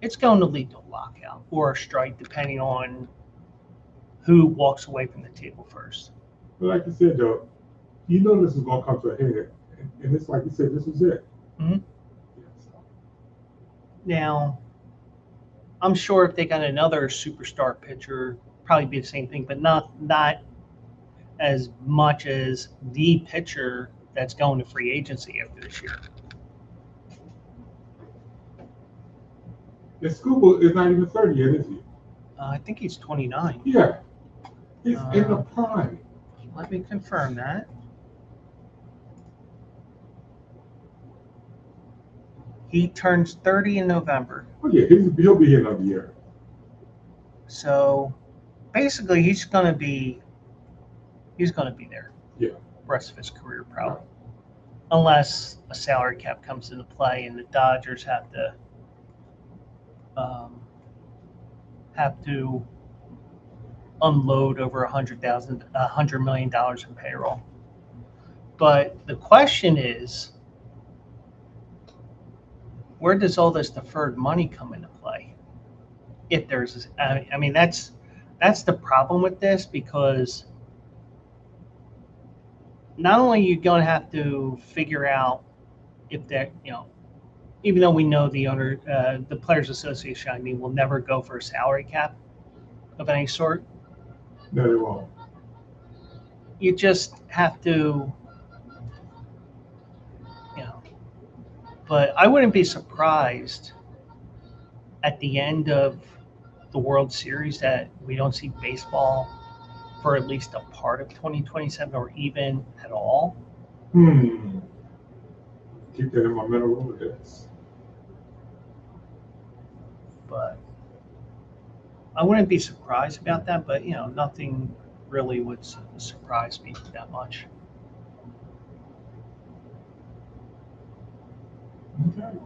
it's going to lead to a lockout or a strike, depending on who walks away from the table first. But like you said, though, you know this is going to come to a head, and it's like you said, this is it. Mhm. Yeah, so. Now, I'm sure if they got another superstar pitcher, probably be the same thing, but not as much as the pitcher that's going to free agency after this year. And Skubal is not even 30 yet, is he? I think he's 29. Yeah. He's in the prime. Let me confirm that. He turns 30 in November. Oh, yeah, he'll be here another year. So basically, he's going to be there. Yeah. The rest of his career, probably. Unless a salary cap comes into play and the Dodgers have to unload over $100 million in payroll. But the question is, where does all this deferred money come into play? If there's, I mean, that's the problem with this, because not only are you going to have to figure out if that, even though we know the Players Association, I mean, will never go for a salary cap of any sort. No, they won't. You just have to, but I wouldn't be surprised at the end of the World Series that we don't see baseball for at least a part of 2027 or even at all. Keep that in my mental Rolodex. But I wouldn't be surprised about that, but nothing really would surprise me that much. Okay.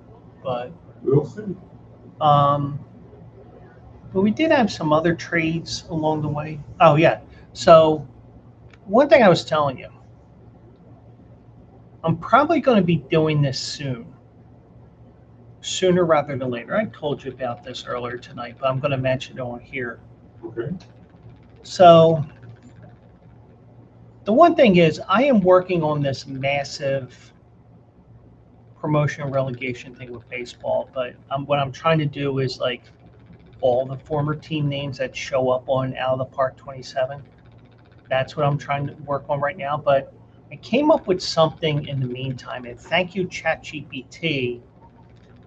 But We'll see. But we did have some other trades along the way. Oh yeah. So one thing I was telling you, I'm probably going to be doing this sooner rather than later. I told you about this earlier tonight, but I'm going to mention it on here. Okay. So the one thing is, I am working on this massive promotion and relegation thing with baseball, but what I'm trying to do is like all the former team names that show up on Out of the Park 27. That's what I'm trying to work on right now. But I came up with something in the meantime, and thank you, ChatGPT,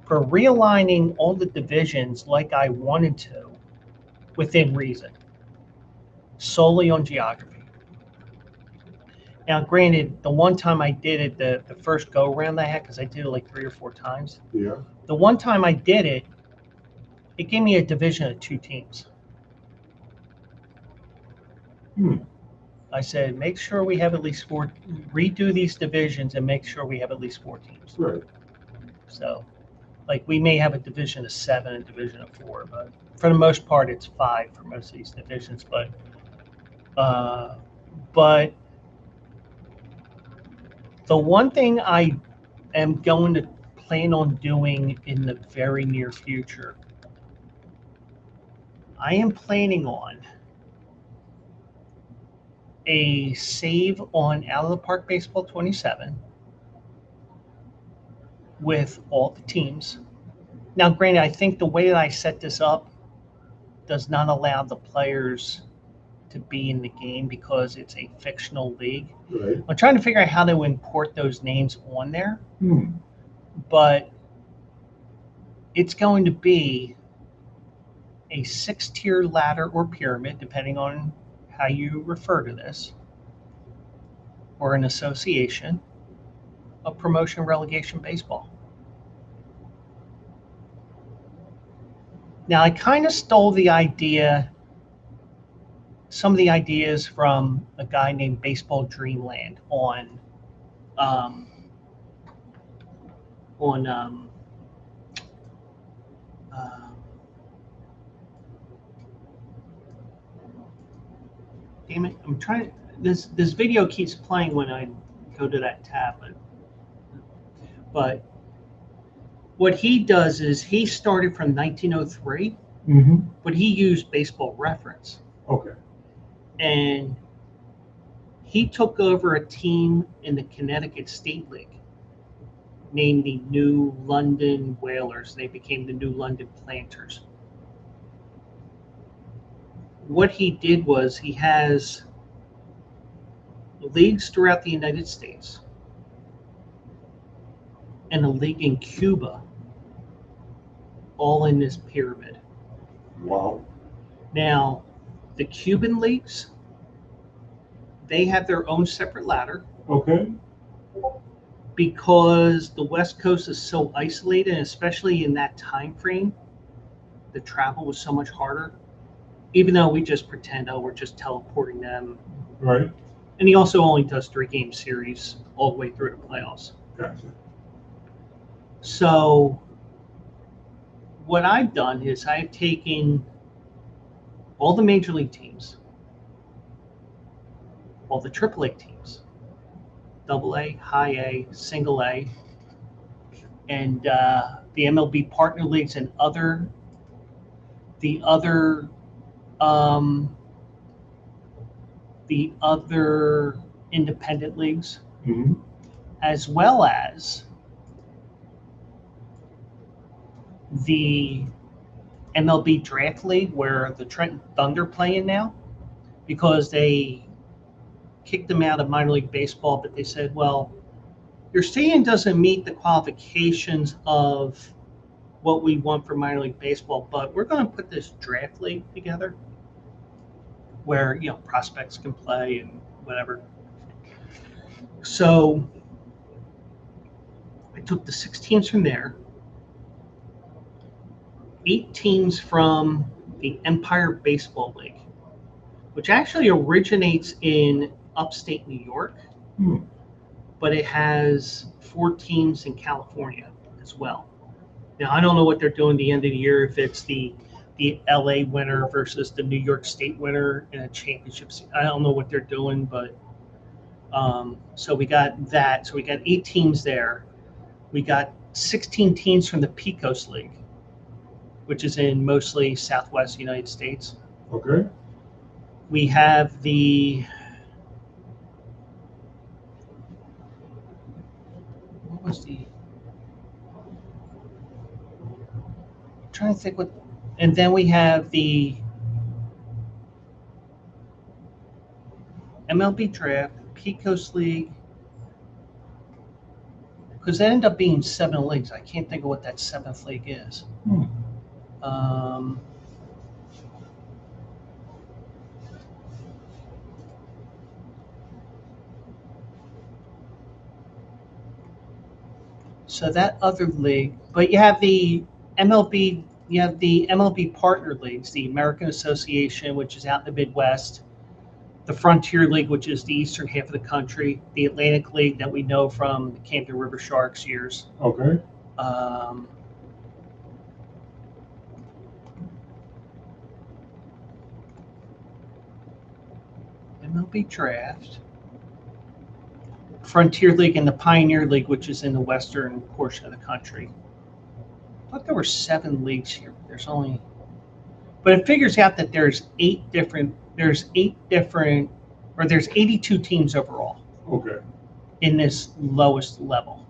for realigning all the divisions like I wanted to within reason, solely on geography. Now, granted, the one time I did it, the first go around I had, because I did it like 3 or 4 times. Yeah. The one time I did it, it gave me a division of 2 teams. I said, make sure we have at least 4, redo these divisions and make sure we have at least 4 teams. Right. So, like, we may have a division of 7, a division of 4, but for the most part, it's 5 for most of these divisions. But the one thing I am going to plan on doing in the very near future, I am planning on a save on Out of the Park Baseball 27 with all the teams. Now, granted, I think the way that I set this up does not allow the players to be in the game because it's a fictional league. Right. I'm trying to figure out how to import those names on there, but it's going to be a 6-tier ladder or pyramid, depending on how you refer to this, or an association of promotion relegation baseball. Now, I kind of stole some of the ideas from a guy named Baseball Dreamland on on damn it, I'm trying. This video keeps playing when I go to that tab, but what he does is he started from 1903, but he used Baseball Reference, Okay. and he took over a team in the Connecticut State League named the New London Whalers. They became the New London Planters. What he did was he has leagues throughout the United States and a league in Cuba, all in this pyramid. Wow. Now, the Cuban leagues, they have their own separate ladder Okay. because the West Coast is so isolated, and especially in that time frame, the travel was so much harder. Even though we just pretend, oh, we're just teleporting them. Right. And he also only does 3-game series all the way through the playoffs. Gotcha. So what I've done is I've taken all the major league teams, all the AAA teams, AA, high A, single A, and the MLB partner leagues and the other independent leagues, as well as the MLB Draft League, where the Trenton Thunder play in now, because they kicked them out of minor league baseball, but they said, well, your stadium doesn't meet the qualifications of what we want for minor league baseball, but we're going to put this draft league together where, you know, prospects can play and whatever. So I took the 6 teams from there, 8 teams from the Empire Baseball League, which actually originates in upstate New York, but it has 4 teams in California as well. Now, I don't know what they're doing at the end of the year, if it's the LA winner versus the New York State winner in a championship. I don't know what they're doing, but so we got that. So we got 8 teams there. We got 16 teams from the Pecos League, which is in mostly Southwest United States. Okay. We have what was the? I'm trying to think what, and then we have the MLB Draft, Pecos League, because that ended up being 7 leagues. I can't think of what that 7th league is. So that other league, but you have the MLB, you have the MLB partner leagues, the American Association, which is out in the Midwest, the Frontier League, which is the eastern half of the country, the Atlantic League that we know from the Camden River Sharks years. Okay. MLB Draft, Frontier League, and the Pioneer League, which is in the western portion of the country. I thought there were 7 leagues here. There's only, but it figures out that there's 82 teams overall. Okay. In this lowest level.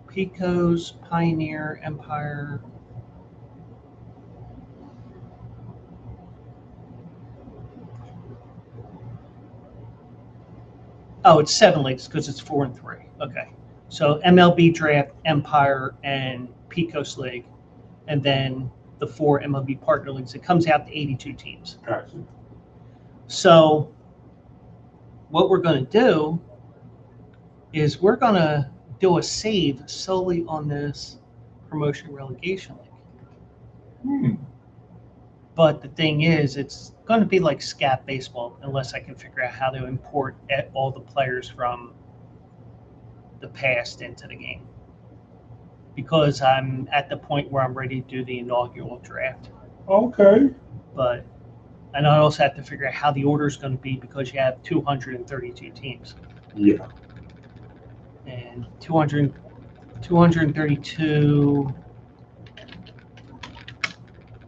Pecos, Pioneer, Empire. Oh, it's 7 leagues because it's 4 and 3. Okay. So MLB Draft, Empire, and Pecos League, and then the 4 MLB partner leagues. It comes out to 82 teams. Gotcha. So what we're going to do is we're going to do a save solely on this promotion relegation league. But the thing is, it's going to be like scat baseball unless I can figure out how to import all the players from the past into the game. because I'm at the point where I'm ready to do the inaugural draft. Okay. But and I also have to figure out how the order is going to be because you have 232 teams. Yeah. And 232,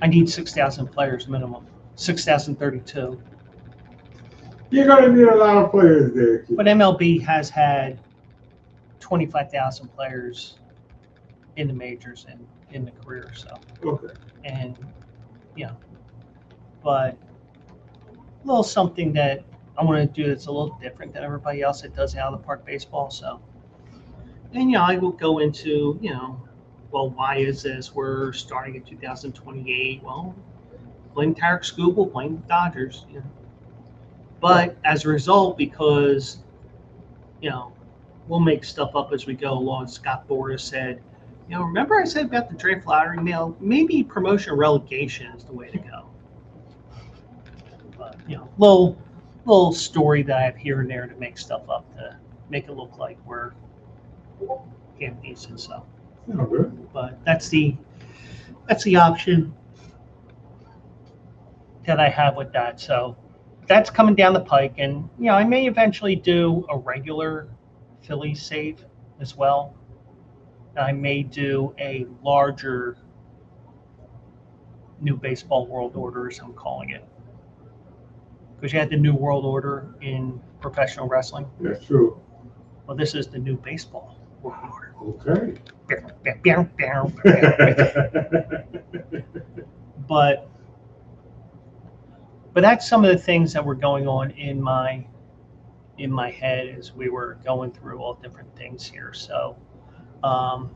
I need 6,000 players minimum. 6,032. You're gonna need a lot of players there, kid. But MLB has had 25,000 players in the majors and in the career. So, Okay. and but a little something that I want to do that's a little different than everybody else that does out of the park baseball. So, and I will go into well, why is this? We're starting in 2028. Well, Glenn Tarek Skubal playing the Dodgers. But as a result, because we'll make stuff up as we go along. Scott Boras said, remember I said about the draft lottery mail? Maybe promotion relegation is the way to go. But little story that I have here and there to make stuff up to make it look like we're half decent. So, Okay. but that's the option that I have with that. So that's coming down the pike, and I may eventually do a regular Phillies save as well. I may do a larger new baseball world order, as I'm calling it, because you had the new world order in professional wrestling. That's true. Well, this is the new baseball world order. Okay. But that's some of the things that were going on in my head as we were going through all different things here. So, so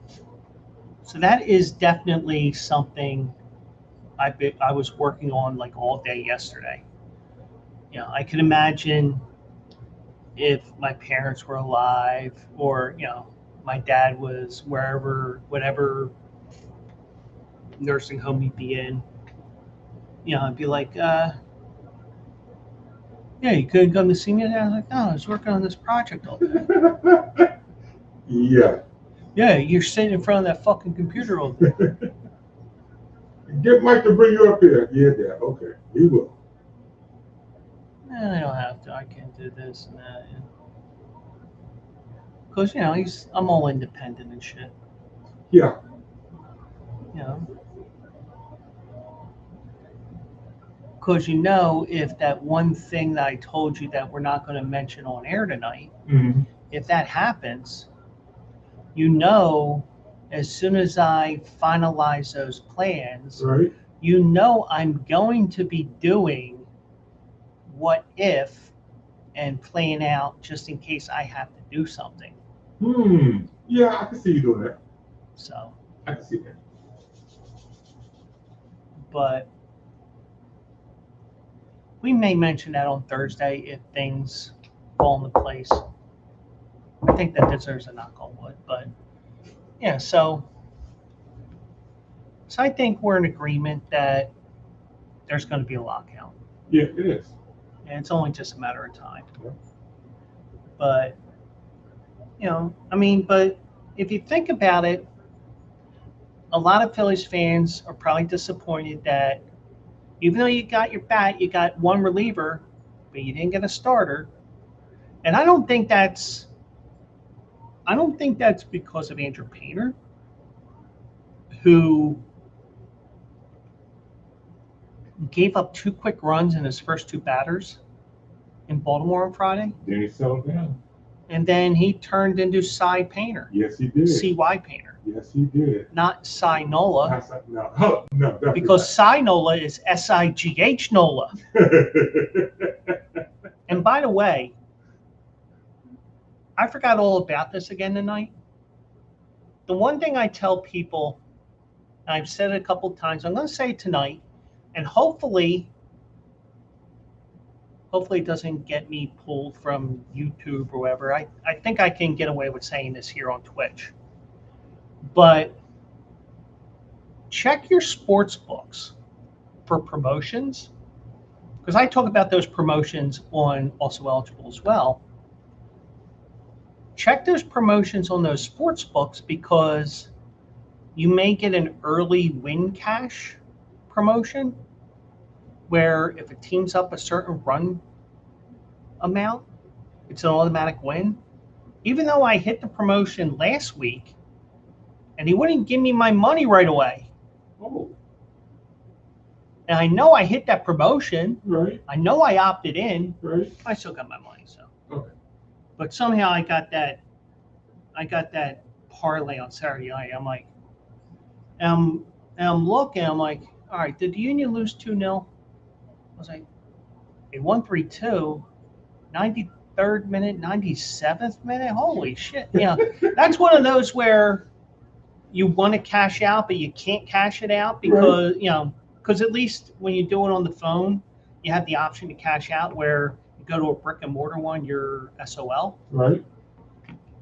that is definitely something I was working on like all day yesterday. I could imagine if my parents were alive, or my dad was whatever nursing home he'd be in. I'd be like, yeah, you couldn't come to see me. And I was like, no, I was working on this project all day. Yeah. Yeah, you're sitting in front of that fucking computer all day. Get Mike to bring you up here. Yeah, Dad. Okay, he will. I don't have to. I can do this and that. Because I'm all independent and shit. Yeah. Because if that one thing that I told you that we're not going to mention on air tonight, Mm-hmm. if that happens, as soon as I finalize those plans, Right. I'm going to be doing what if and playing out just in case I have to do something. Yeah, I can see you doing that. So. I can see that. But we may mention that on Thursday if things fall into place. I think that deserves a knock on wood, but yeah, so I think we're in agreement that there's going to be a lockout. Yeah, it is. And it's only just a matter of time. Yeah. But, but if you think about it, a lot of Phillies fans are probably disappointed that even though you got your bat, you got one reliever, but you didn't get a starter. And I don't think that's because of Andrew Painter, who gave up 2 quick runs in his first 2 batters in Baltimore on Friday. Then he settled down. And then he turned into Cy Painter. Yes, he did. CY Painter. Yes, he did. Not Cy Nola. No, no. Because Cy Nola is SIGH Nola. And by the way, I forgot all about this again tonight. The one thing I tell people, and I've said it a couple of times, I'm going to say it tonight, and hopefully it doesn't get me pulled from YouTube or whatever. I think I can get away with saying this here on Twitch. But check your sports books for promotions, because I talk about those promotions on Also Eligible as well. Check those promotions on those sports books, because you may get an early win cash promotion where if a team's up a certain run amount, it's an automatic win. Even though I hit the promotion last week and he wouldn't give me my money right away. Oh, And I know I hit that promotion. right, I know I opted in. right. I still got my money, so. Okay. But somehow I got that parlay on Saturday night. I'm like, and I'm looking, I'm like, all right, did the Union lose 2-0? I was like, they won 3-2, 93rd minute, 97th minute. Holy shit. Yeah. That's one of those where you want to cash out, but you can't cash it out because, because at least when you do it on the phone, you have the option to cash out where you go to a brick and mortar one, you're SOL. Right.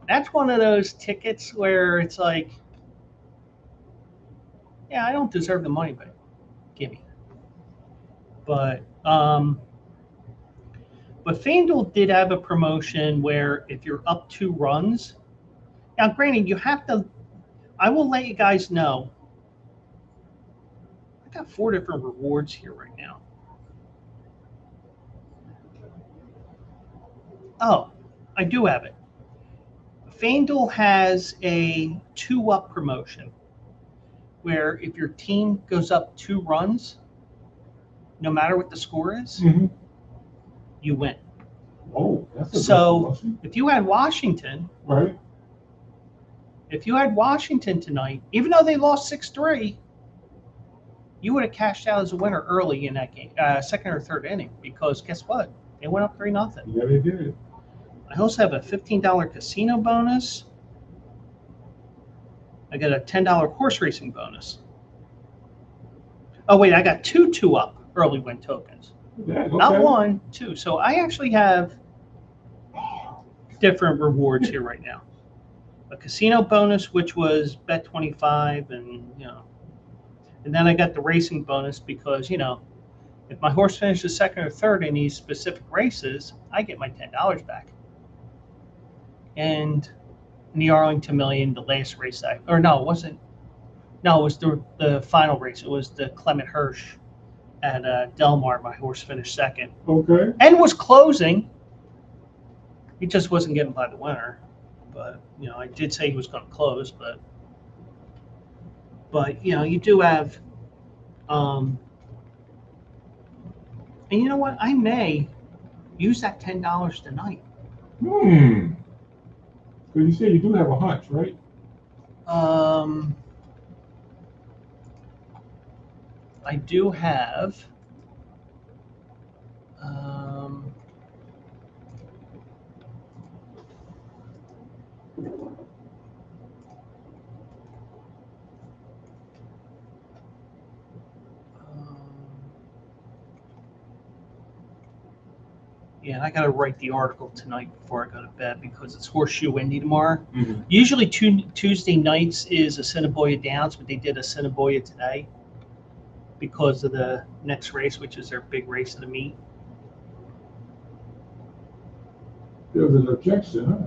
That's one of those tickets where it's like, yeah, I don't deserve the money, but give me. But FanDuel did have a promotion where if you're up 2 runs, now granted, you have to, I will let you guys know, I got 4 different rewards here right now. Oh, I do have it. FanDuel has a 2-up promotion where if your team goes up 2 runs, no matter what the score is, Mm-hmm. you win. Oh, that's a good So promotion. if you had Washington, Right. if you had Washington tonight, even though they lost 6-3, you would have cashed out as a winner early in that game, second or third inning, because guess what? They went up 3-0. Yeah, they did. I also have a $15 casino bonus. I got a $10 horse racing bonus. Oh, wait, I got 2 2-up early win tokens. Yeah, okay. Not 1, 2. So I actually have different rewards here right now. A casino bonus, which was bet 25, and and then I got the racing bonus because if my horse finishes second or third in these specific races, I get my $10 back. And in the Arlington Million, the last race it was the final race. It was the Clement Hirsch at Del Mar. My horse finished second. Okay. And was closing. He just wasn't getting by the winner. But, I did say he was going to close, but you do have, and you know what? I may use that $10 tonight. So you say you do have a hunch, right? I do have, yeah, and I got to write the article tonight before I go to bed because it's Horseshoe Windy tomorrow. Mm-hmm. Usually Tuesday nights is Assiniboia Downs, but they did Assiniboia today because of the next race, which is their big race of the meet. There was an objection, huh?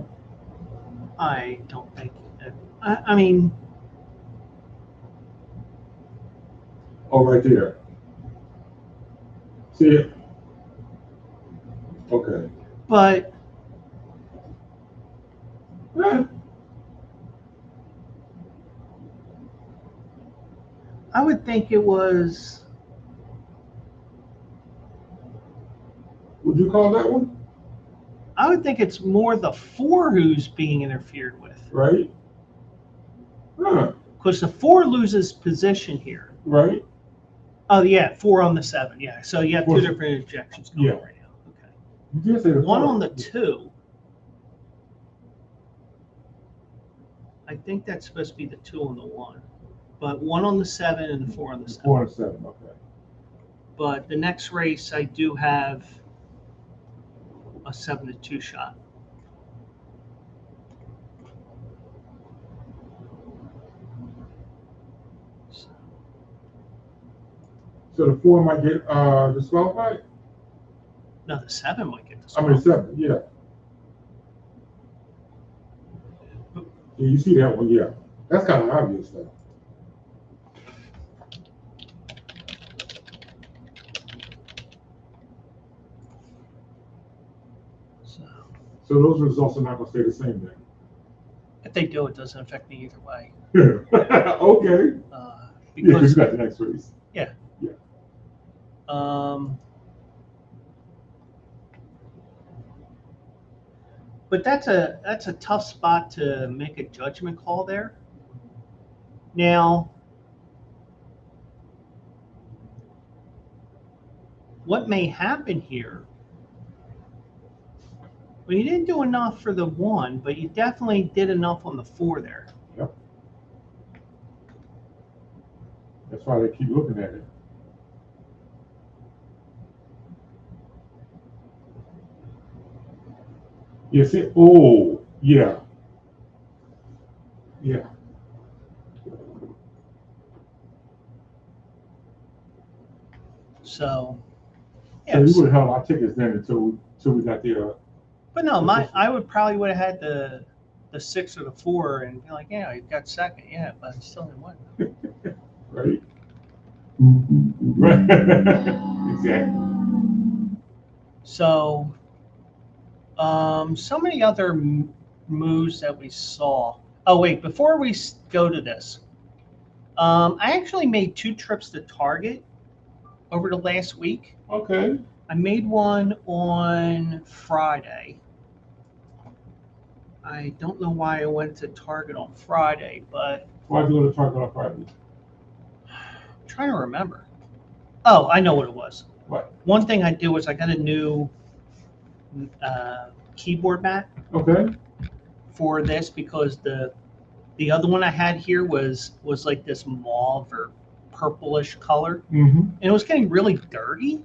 I don't think. I mean, Oh, right there. See it? Okay. but Yeah. I would think it was. Would you call that one? I would think it's more the 4 who's being interfered with. Right. Huh. Because the 4 loses position here. Right. Oh, yeah, 4 on the 7. Yeah, so you have 2 different objections going Yeah. right now. Okay. You did say the 1 four. on the 2. I think that's supposed to be the 2 on the 1. But 1 on the 7 and the 4 on the 7. 4 and 7. Okay. But the next race, I do have a 7-2 shot. So the 4 might get disqualified? No, the 7 might get this. I mean 7, yeah. Yeah, you see that one, yeah. That's kind of obvious though. So those results are not going to stay the same then. If they do, it doesn't affect me either way. Okay. Yeah, because Because you got the next race. but that's a tough spot to make a judgment call there. Now, what may happen here? Well, you didn't do enough for the 1, but you definitely did enough on the 4 there. Yep. That's why they keep looking at it. You see? Oh, yeah. Yeah. So, So yeah. you would have held our tickets then until we got the. But no, I would would have had the 6 or the 4 and be like, yeah, I got second, yeah, but I still didn't win. Right. Right. Exactly. So, so many other moves that we saw. Oh wait, before we go to this, I actually made 2 trips to Target over the last week. Okay. I made one on Friday. I don't know why I went to Target on Friday, but Why'd you go to Target on Friday? I'm trying to remember. Oh, I know what it was. What? One thing I did was I got a new keyboard mat. Okay. For this because the other one I had here was like this mauve or purplish color, and it was getting really dirty.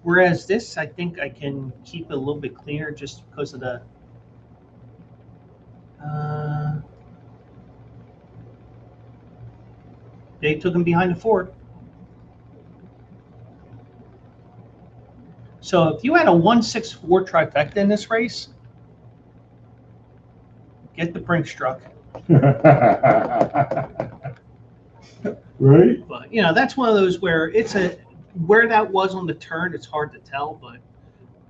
Whereas this, I think I can keep it a little bit cleaner just because of the. They took him behind the fort. So if you had a 164 trifecta in this race, get the Brinks truck. Right. But that's one of those where where that was on the turn, it's hard to tell,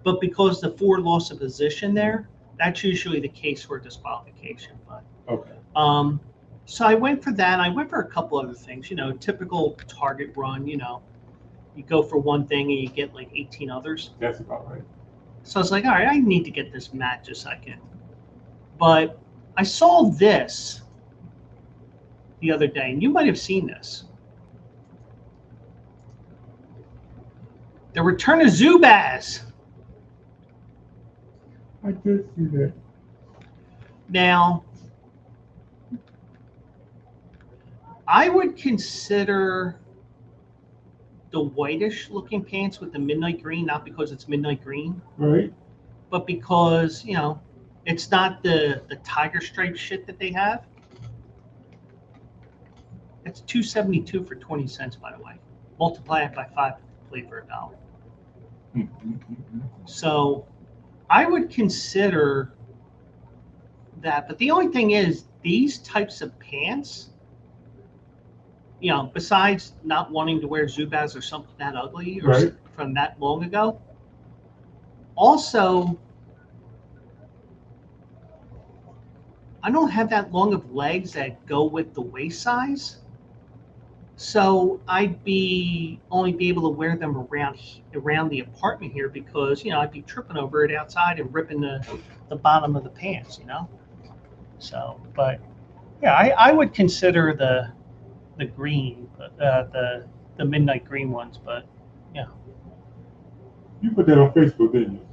but because the Ford lost a position there, that's usually the case for disqualification. But okay. So I went for that. I went for a couple other things. Typical Target run. You go for one thing and you get like 18 others. That's about right. So I was like, all right, I need to get this match a second. But I saw this the other day, and you might have seen this. The return of Zubaz. I did see that. Now, I would consider the whitish looking pants with the midnight green, not because it's midnight green, right? But because, it's not the tiger stripe shit that they have. It's $2.72 for 20 cents, by the way. Multiply it by 5, play for $1. So I would consider that. But the only thing is, these types of pants, besides not wanting to wear Zubaz or something that ugly or from that long ago, also, I don't have that long of legs that go with the waist size. So I'd only be able to wear them around the apartment here because, I'd be tripping over it outside and ripping the bottom of the pants, So, but yeah, I would consider the green, the midnight green ones, but yeah. You put that on Facebook, didn't you?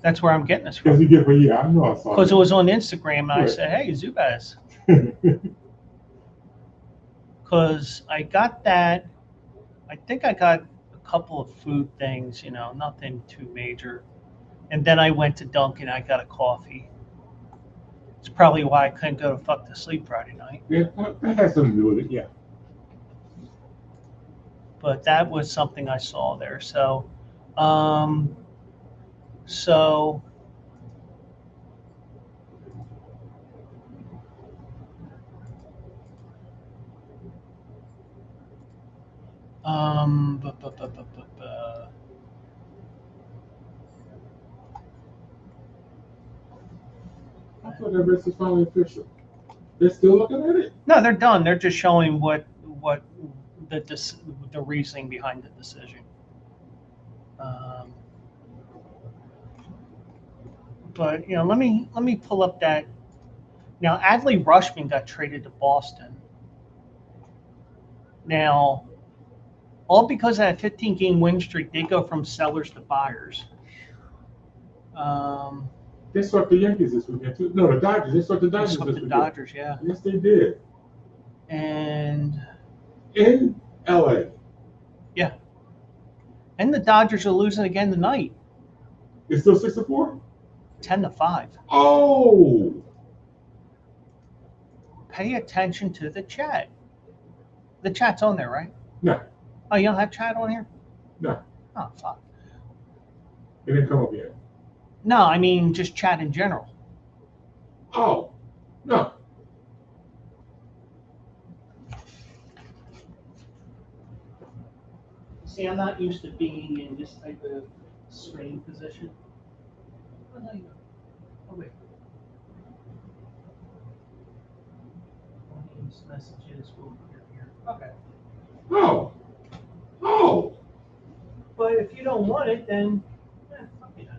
That's where I'm getting this from. Yeah, I know I saw it. Because it was on Instagram, and I said, hey, Zubaz. Because I got that. I think I got a couple of food things, nothing too major. And then I went to Dunkin', I got a coffee. It's probably why I couldn't go to fuck to sleep Friday night. Yeah, that has something to do with it, yeah. But that was something I saw there. So, thought that race was finally official. They're still looking at it? No, they're done. They're just showing what the reasoning behind the decision. But let me pull up that. Now, Adley Rushman got traded to Boston. Now, all because of that 15-game win streak, they go from sellers to buyers. They swept the Yankees this weekend too. No, the Dodgers. They swept the They Dodgers swept this the weekend. Dodgers, yeah. Yes, they did. And In LA. yeah. And the Dodgers are losing again tonight. It's still 6-4? 10-5. Oh! Pay attention to the chat. The chat's on there, right? No. Oh, you don't have chat on here? No. Oh, fuck. It didn't come up yet. No, I mean just chat in general. Oh. No. See, I'm not used to being in this type of screen position. Oh, wait. These messages will appear here. Okay. Oh. Oh. But if you don't want it, then fuck it.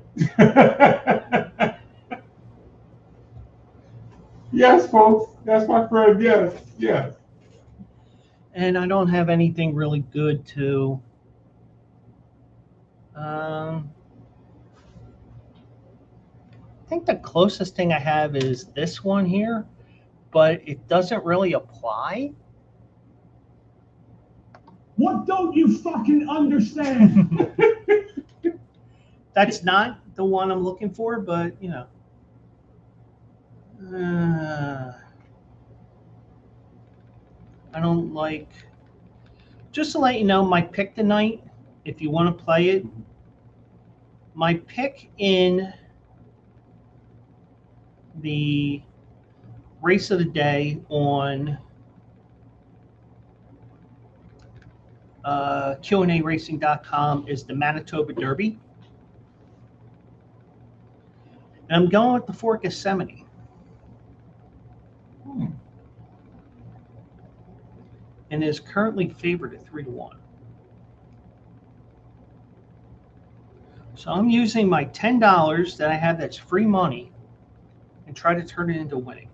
Yes, folks. That's my friend. Yes. Yes. And I don't have anything really good to. I think the closest thing I have is this one here, but it doesn't really apply. What don't you fucking understand? That's not the one I'm looking for, but I don't like. Just to let you know, my pick tonight, if you want to play it, my pick in the race of the day on Q&ARacing.com is the Manitoba Derby. And I'm going with the Fort Gethsemane. And is currently favored at 3-1. So I'm using my $10 that I have that's free money and try to turn it into winning.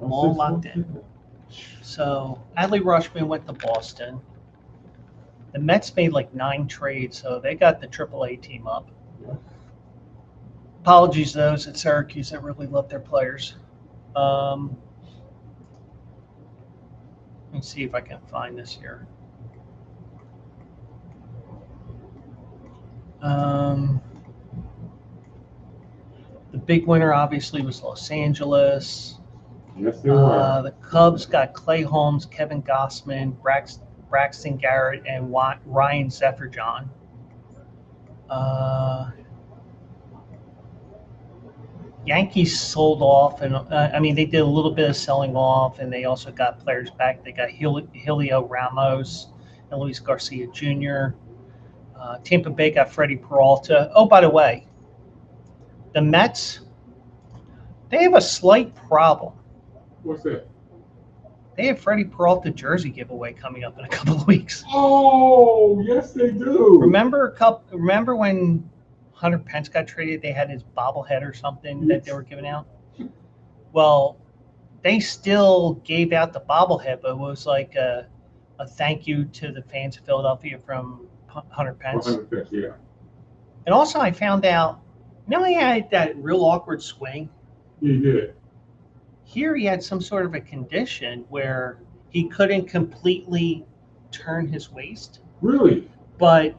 I'm all locked in. So Adley Rushman went to Boston. The Mets made like 9 trades, so they got the AAA team up. Apologies to those at Syracuse that really love their players. Let me see if I can find this here. The big winner obviously was Los Angeles. Yes, they were. The Cubs got Clay Holmes, Kevin Gossman, Braxton Garrett, and Ryan Zefferjon. Yankees sold off, and they did a little bit of selling off, and they also got players back. They got Julio Ramos and Luis Garcia Jr. Tampa Bay got Freddie Peralta. Oh, by the way, the Mets, they have a slight problem. What's that? They have Freddie Peralta jersey giveaway coming up in a couple of weeks. Oh, yes, they do. Remember when Hunter Pence got traded? They had his bobblehead or something that they were giving out. Well, they still gave out the bobblehead, but it was like a thank you to the fans of Philadelphia from Hunter Pence. Yeah. And also, I found out, he had that real awkward swing. He did. Here he had some sort of a condition where he couldn't completely turn his waist. Really? But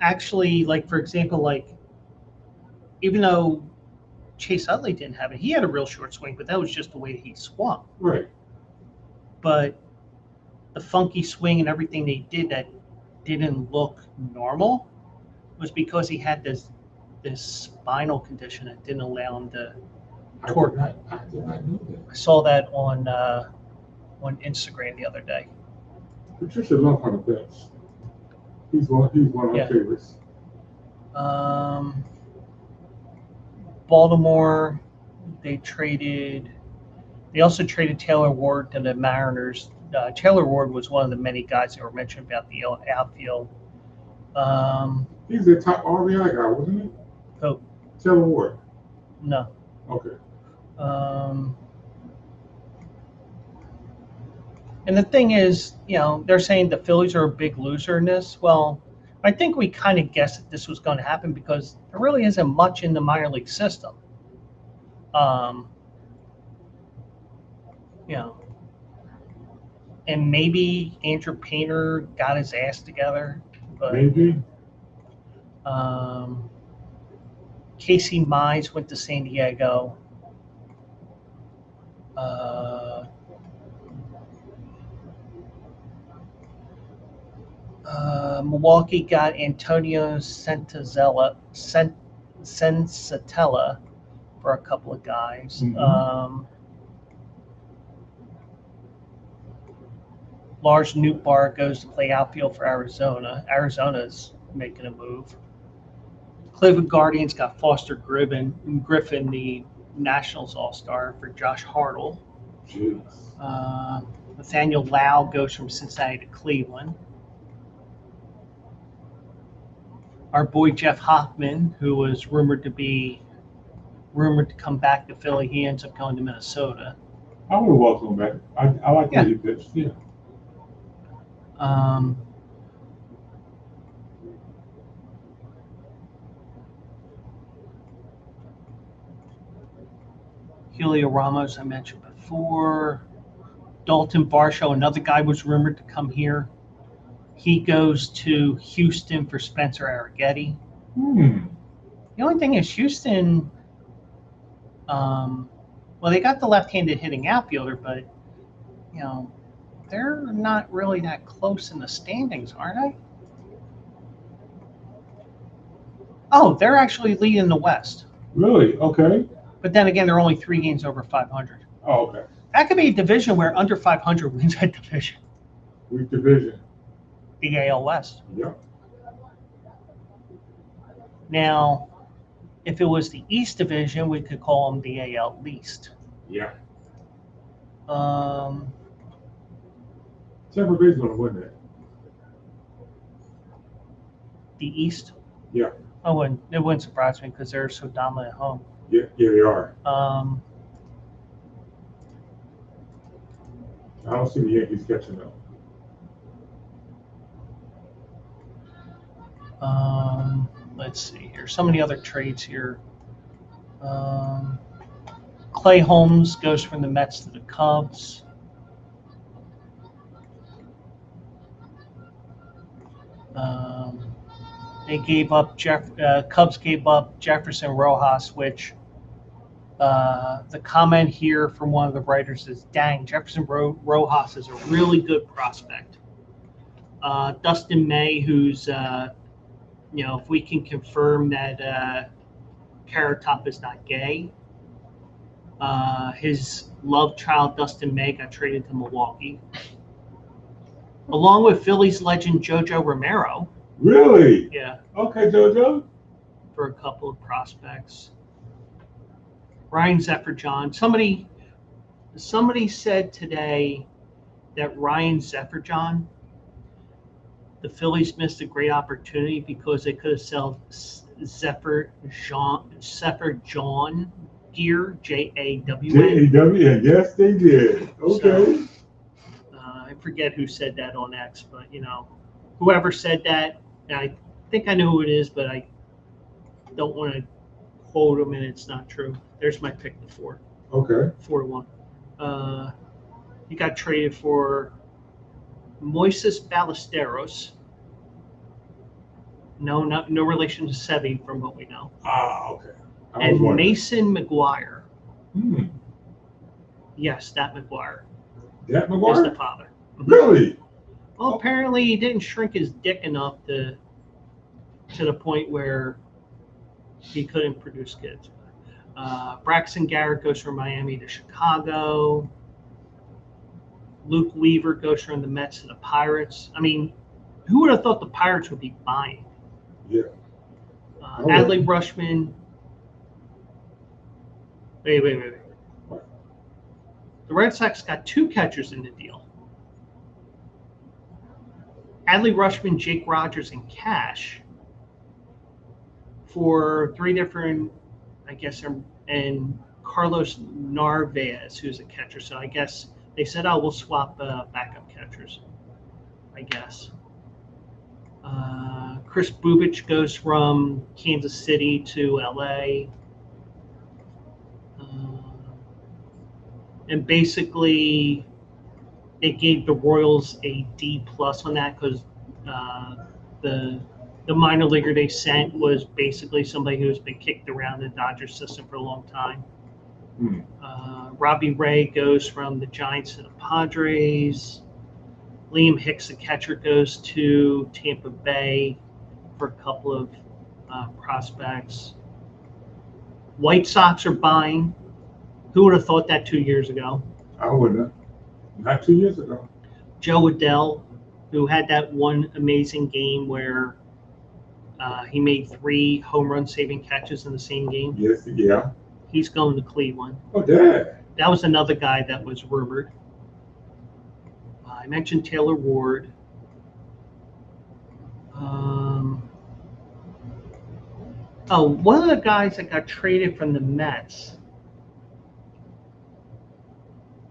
actually, like, for example, like, even though Chase Utley didn't have it, he had a real short swing, but that was just the way he swung. Right. But the funky swing and everything they did that didn't look normal was because he had this spinal condition that didn't allow him to torque. I did not know that. I saw that on Instagram the other day. Patricia loved Hunter Pence. He's one of Yeah. our favorites. Baltimore, they also traded Taylor Ward to the Mariners. Taylor Ward was one of the many guys that were mentioned about the outfield. He's the top RBI guy, wasn't he? Oh, Taylor Ward. no. Okay. And the thing is, they're saying the Phillies are a big loser in this. Well, I think we kind of guessed that this was going to happen because there really isn't much in the minor league system. And maybe Andrew Painter got his ass together. But, Maybe. Casey Mize went to San Diego. Milwaukee got Antonio Sensatella for a couple of guys. Mhm. Lars Nootbaar goes to play outfield for Arizona. Arizona's making a move. Cleveland Guardians got Foster Griffin, the Nationals All-Star, for Josh Hartle. Jeez. Nathaniel Lau goes from Cincinnati to Cleveland. Our boy Jeff Hoffman, who was rumored to come back to Philly, he ends up going to Minnesota. I would have welcomed him back. I like that he pitched. Yeah. Julio Ramos, I mentioned before. Dalton Varsho, another guy, was rumored to come here. He goes to Houston for Spencer Arrighetti. The only thing is Houston, well, they got the left-handed hitting outfielder, but, they're not really that close in the standings, are they? Oh, they're actually leading the West. Really? Okay. But then again, they're only 3 games over 500. Oh, okay. That could be a division where under 500 wins that division. Which division? The AL West. Yep. Now, if it was the East Division, we could call them the AL Least. Yeah. Um, Tampa Bay's going to win that. the East? Yeah. It wouldn't surprise me because they're so dominant at home. Yeah, they are. I don't see the Yankees catching them. Let's see here. So many other trades here. Clay Holmes goes from the Mets to the Cubs. They gave up Cubs gave up Jefferson Rojas, which the comment here from one of the writers is, "Dang, Jefferson Rojas is a really good prospect." Dustin May, who's if we can confirm that Carrot Top is not gay, his love child Dustin May got traded to Milwaukee, along with Phillies legend JoJo Romero. Really? Yeah. Okay, JoJo. For a couple of prospects. Ryan Zephyr-John. Somebody said today that Ryan Zephyr-John, the Phillies missed a great opportunity because they could have sold Zephyr-John gear, JAWN. JAWN, yes, they did. Okay. So, I forget who said that on X, but whoever said that, I think I know who it is, but I don't want to quote him, and it's not true. There's my pick to 4. Okay. 4-1. He got traded for Moises Ballesteros. No relation to Sevy, from what we know. Ah, okay. And Mason McGuire. Yes, that McGuire. That Is McGuire? the father. Really? Well, apparently he didn't shrink his dick enough to the point where he couldn't produce kids. Braxton Garrett goes from Miami to Chicago. Luke Weaver goes from the Mets to the Pirates. I mean, who would have thought the Pirates would be buying? Yeah. Adley Rushman. Wait. The Red Sox got 2 catchers in the deal. Adley Rushman, Jake Rogers, and Cash for 3 different, I guess, and Carlos Narvaez, who's a catcher. So I guess they said, oh, we'll swap backup catchers, I guess. Chris Bubich goes from Kansas City to LA. And basically, it gave the Royals a D+ on that because the minor leaguer they sent was basically somebody who's been kicked around the Dodgers system for a long time. Robbie Ray goes from the Giants to the Padres. Liam Hicks, the catcher, goes to Tampa Bay for a couple of prospects. White Sox are buying. Who would have thought that 2 years ago? I wouldn't. Not 2 years ago. Joe Adell, who had that one amazing game where he made 3 home run saving catches in the same game. Yes, yeah. He's going to Cleveland. Oh, Dad. That was another guy that was rumored. I mentioned Taylor Ward. One of the guys that got traded from the Mets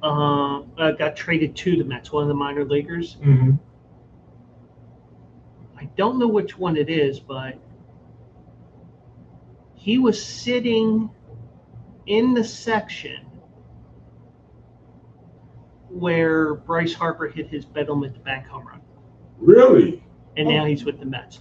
got traded to the Mets, one of the minor leaguers. Mm-hmm. I don't know which one it is, but he was sitting in the section where Bryce Harper hit his Bedlam at the bank home run. Really? And now he's with the Mets.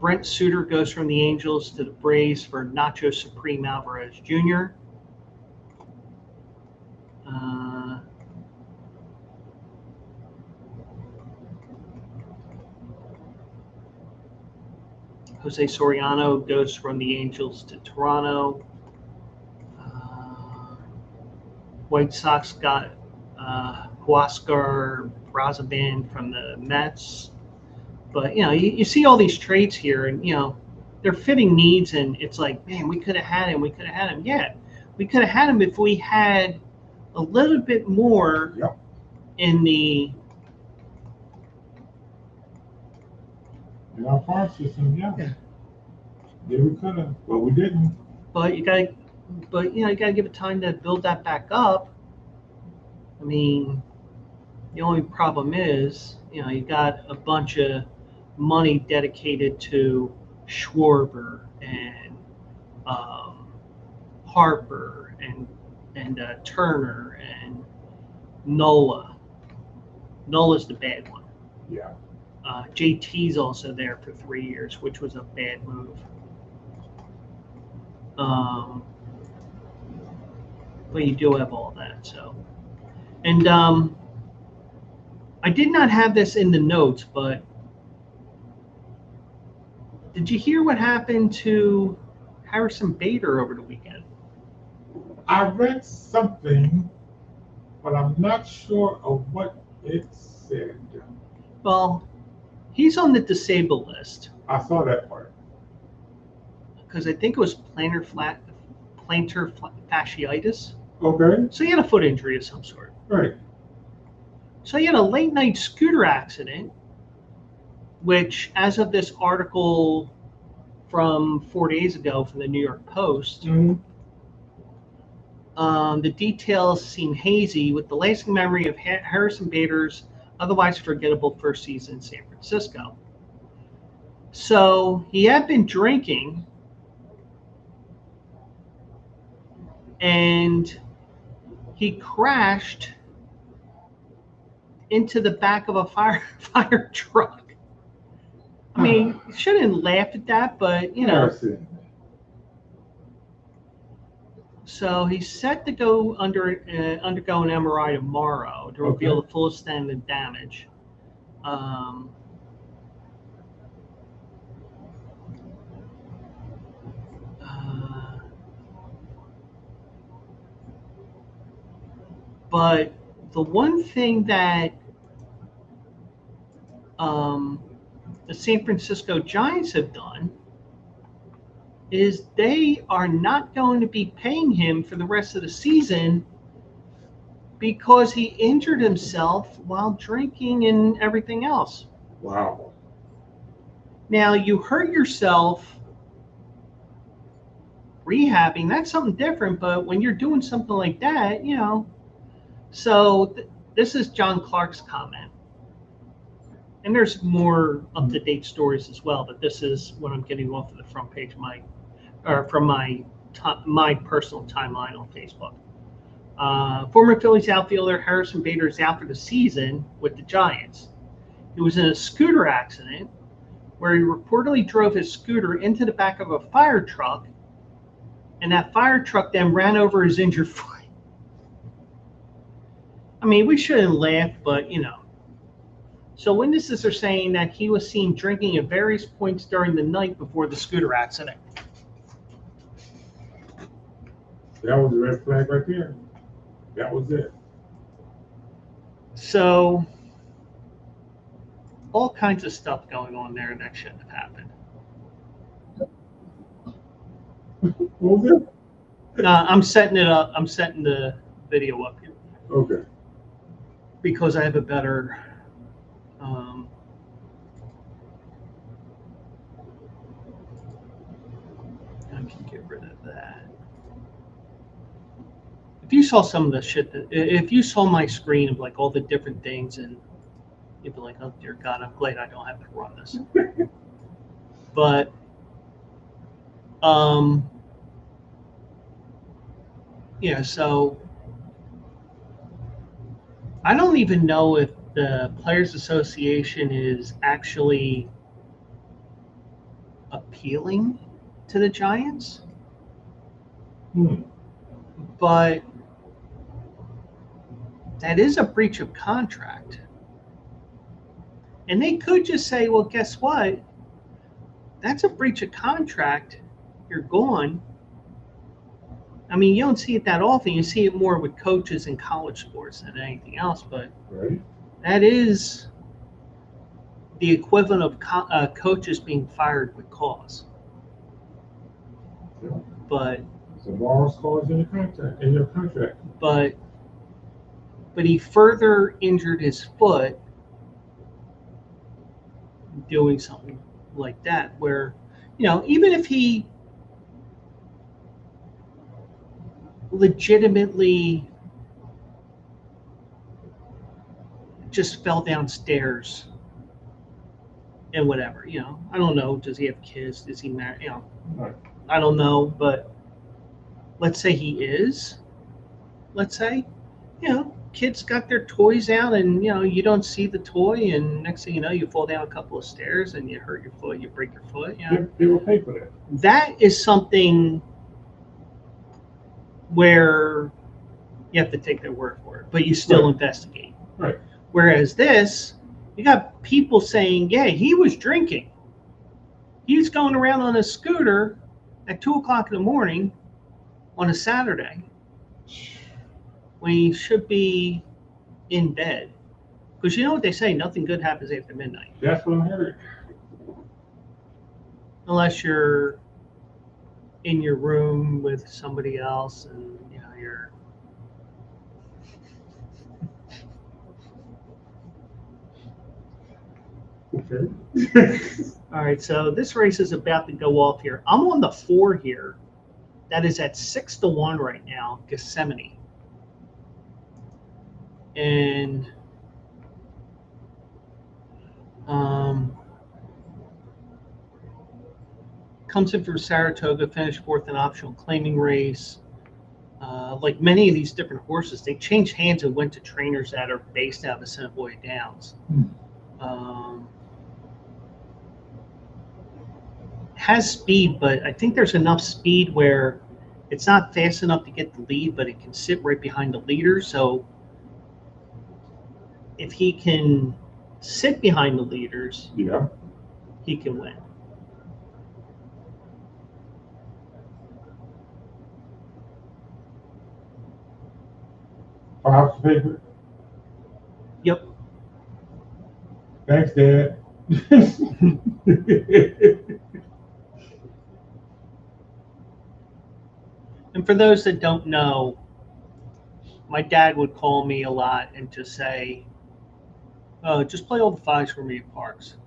Brent Suter goes from the Angels to the Braves for Nacho Supreme Alvarez Jr. Jose Soriano goes from the Angels to Toronto. White Sox got Huascar Brazaban from the Mets. But, you see all these trades here, and, they're fitting needs, and it's like, man, we could have had him. Yeah, we could have had him if we had a little bit more in the in our farm system, yeah, we could have, but we didn't. But you gotta give it time to build that back up. I mean, the only problem is, you got a bunch of money dedicated to Schwarber and Harper and Turner and Nola. Nola's the bad one. Yeah. JT's also there for 3 years, which was a bad move. But you do have all that, so. And I did not have this in the notes, but did you hear what happened to Harrison Bader over the weekend? I read something, but I'm not sure of what it said. Well, he's on the disabled list. I saw that part. Because I think it was plantar fasciitis. Okay. So he had a foot injury of some sort. Right. So he had a late night scooter accident, which, as of this article from 4 days ago from the New York Post, the details seem hazy, with the lasting memory of Harrison Bader's otherwise forgettable first season in San Francisco. So he had been drinking, and he crashed into the back of a fire truck. I mean, you shouldn't laugh at that, but, So he's set to go undergo an MRI tomorrow to reveal the full extent of damage. But the one thing that the San Francisco Giants have done is they are not going to be paying him for the rest of the season because he injured himself while drinking and everything else. Wow. Now, you hurt yourself rehabbing, that's something different, but when you're doing something like that, you know. So this is John Clark's comment. And there's more up-to-date stories as well, but this is what I'm getting off of the front page from my personal timeline on Facebook. Former Phillies outfielder Harrison Bader is out for the season with the Giants. He was in a scooter accident where he reportedly drove his scooter into the back of a fire truck, and that fire truck then ran over his injured foot. I mean, we shouldn't laugh, but, you know. So witnesses are saying that he was seen drinking at various points during the night before the scooter accident. That was a red flag right there. That was it. So all kinds of stuff going on there that shouldn't have happened. What was it? I'm setting it up. I'm setting the video up here. Okay. Because I have a better I can get rid of that. If you saw some of the shit if you saw my screen of like all the different things, and you'd be like, oh dear God, I'm glad I don't have to run this. But yeah, so I don't even know if the Players Association is actually appealing to the Giants. But that is a breach of contract. And they could just say, well, guess what? That's a breach of contract. You're gone. I mean, you don't see it that often. You see it more with coaches in college sports than anything else. But Right. that is the equivalent of coaches being fired with cause. Yeah. But It's a morals clause in your contract. But he further injured his foot doing something like that, where, you know, even if he legitimately just fell downstairs and whatever, you know, I don't know, does he have kids, is he married, you know, Right. I don't know, but let's say he is, let's say, you know, kids got their toys out and, you know, you don't see the toy, and next thing you know, you fall down a couple of stairs and you hurt your foot, you break your foot, you know. They will pay for that. That is something where you have to take their word for it, but you still investigate. Right. Whereas this, you got people saying, yeah, he was drinking. He's going around on a scooter at 2:00 in the morning on a Saturday when he should be in bed. Because you know what they say, nothing good happens after midnight. That's what I heard. Unless you're in your room with somebody else and, you know, you're... Okay. All right, so this race is about to go off here. I'm on the 4 here. That is at 6-1 right now, Gethsemane. And comes in from Saratoga, finished 4th in optional claiming race. Like many of these different horses, they changed hands and went to trainers that are based out of Assiniboia Downs. Has speed, but I think there's enough speed where it's not fast enough to get the lead, but it can sit right behind the leader. So if he can sit behind the leaders, Yeah. he can win. Perhaps favorite. Thanks, Dad. And for those that don't know, my dad would call me a lot and just say, "Oh, just play all the fives for me at Parks."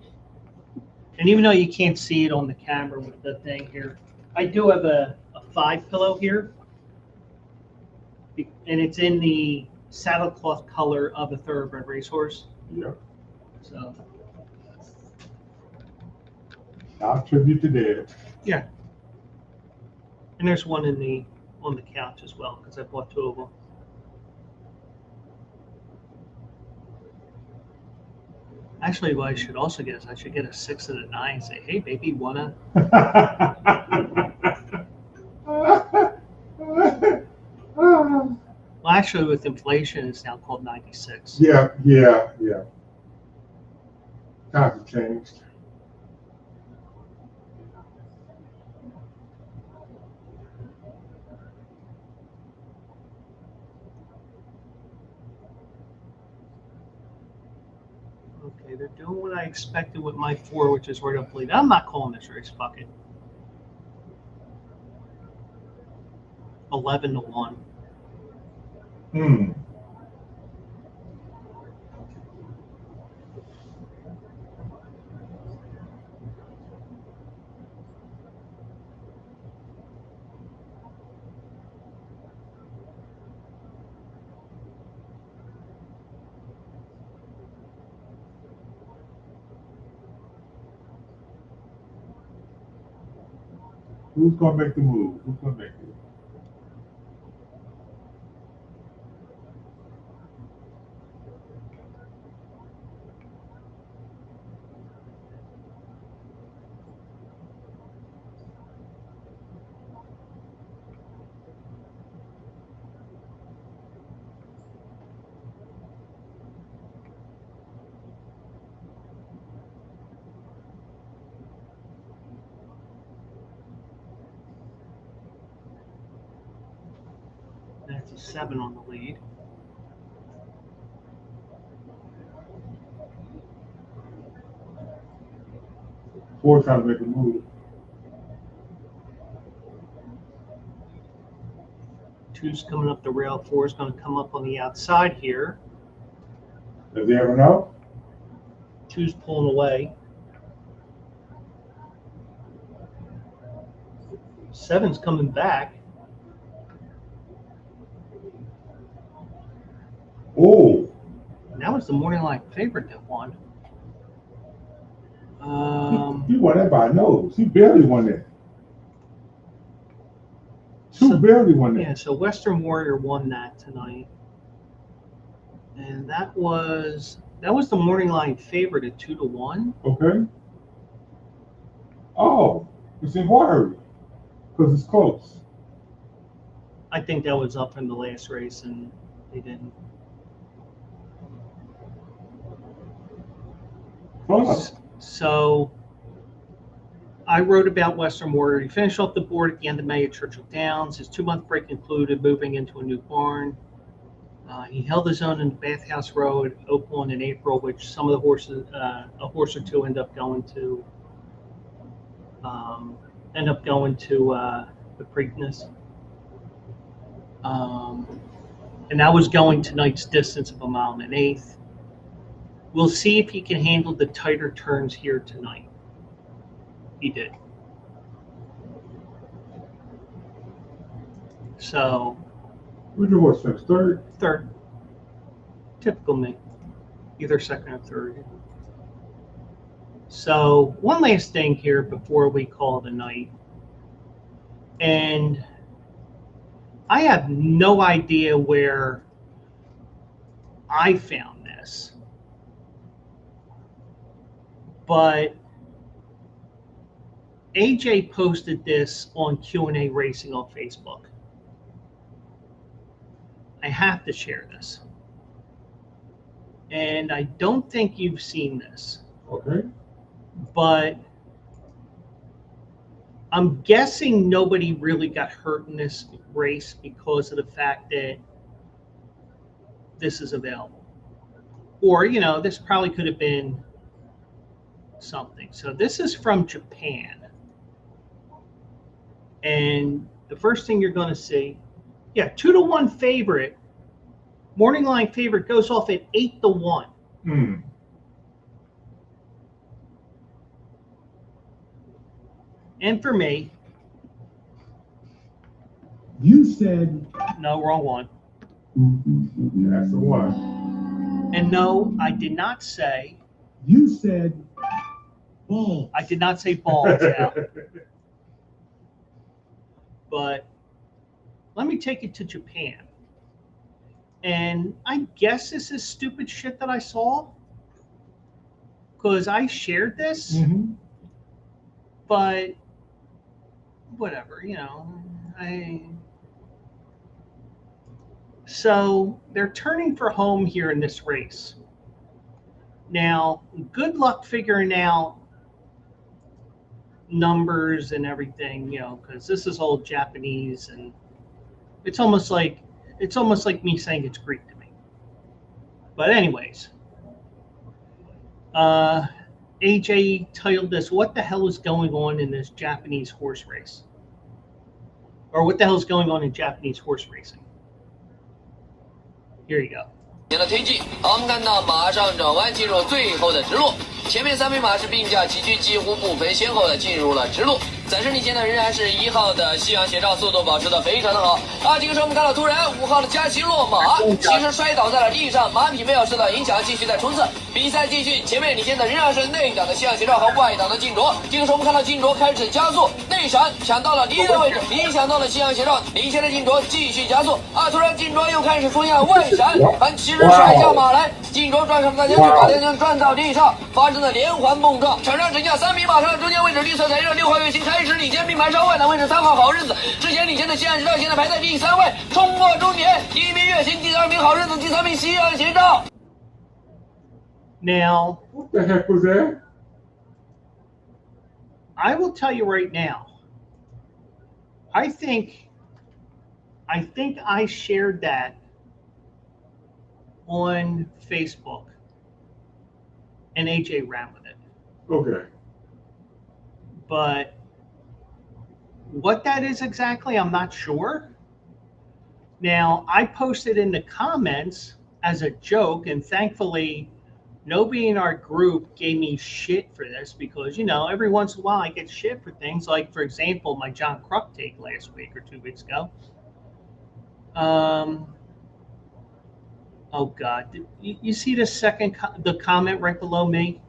And even though you can't see it on the camera with the thing here, I do have a five pillow here, and it's in the saddlecloth color of a thoroughbred racehorse. Yeah. So I'll tribute to Dad. yeah, and there's one on the couch as well because I bought two of them. Actually, what I should also get is I should get a 6 and a 9 and say, "Hey, baby, wanna?" Well, actually, with inflation, it's now called 96. Yeah. Times have changed. Okay, they're doing what I expected with my 4, which is right up lead. I'm not calling this race. Fuck it. 11-1. Who's gonna make the move? Who's gonna make it? That's a 7 on the lead. Four trying to make a move. 2's coming up the rail. 4's going to come up on the outside here. Does he ever know? 2's pulling away. 7's coming back. Oh, And that was the morning line favorite that won. he won that by a nose. He barely won that. Two barely won that. Yeah, so Western Warrior won that tonight. And that was the morning line favorite at 2-1. Okay. Oh, it's inquiry because it's close. I think that was up in the last race and they didn't. Oh. So I wrote about Western Warrior. He finished off the board at the end of May at Churchill Downs. His 2-month break included moving into a new barn. He held his own in the Bathhouse Row at Oakland in April, which some of the horses, a horse or two, end up going to the Preakness. And that was going tonight's distance of 1 1/8 miles. We'll see if he can handle the tighter turns here tonight. He did. So. Who's your horse finish? Third? Third. Typical me. Either second or third. So one last thing here before we call it a night. And I have no idea where I found this. But AJ posted this on Q&A Racing on Facebook. I have to share this. And I don't think you've seen this. Okay. But I'm guessing nobody really got hurt in this race because of the fact that this is available. Or, this probably could have been something. So this is from Japan. And the first thing you're going to see, 2-1 favorite. Morning line favorite goes off at 8-1. And for me, You said. no, wrong one. That's the one. And no, I did not say. You said. Ball. I did not say balls out. But let me take it to Japan. And I guess this is stupid shit that I saw. Because I shared this. Mm-hmm. But whatever, So they're turning for home here in this race. Now, good luck figuring out numbers and everything, because this is all Japanese, and it's almost like me saying it's Greek to me. But anyways, AJ titled this, "What the hell is going on in this Japanese horse race?" Or what the hell is going on in Japanese horse racing? Here you go. 的推进，好，我们看到马上转弯进入最后的直路，前面3匹马是并驾齐驱，几乎不分先后的进入了直路。暂时领先的仍然是1号的夕阳斜照，速度保持的非常的好。这个时候我们看到突然5号的佳琪落马，其实摔倒在了地上，马匹没有受到影响，继续在冲刺。比赛继续，前面领先的仍然是内档的夕阳斜照和外档的金卓。这个时候我们看到金卓开始加速，内闪抢到了第1的位置，影响到了夕阳斜照，领先的金卓继续加速。突然金卓又开始出现了外闪，但其实甩下马来，金卓撞上了大将军，把大将军撞到地上，发生了连环碰撞。场上只下3匹马上中间位置，绿色彩热6号月星开始领先，并排稍外档位置3号好日子，之前领先的夕阳斜照现在排在第3位，冲过终点，第1名月星，第2名好日子，第3名夕阳斜照。Now, What the heck was that? I will tell you right now, I think I shared that on Facebook, and AJ ran with it. Okay. But what that is exactly, I'm not sure. Now, I posted in the comments as a joke, and thankfully, nobody in our group gave me shit for this because, every once in a while I get shit for things. Like, for example, my John Kruk take last week or 2 weeks ago. Oh, God. You see the comment right below me?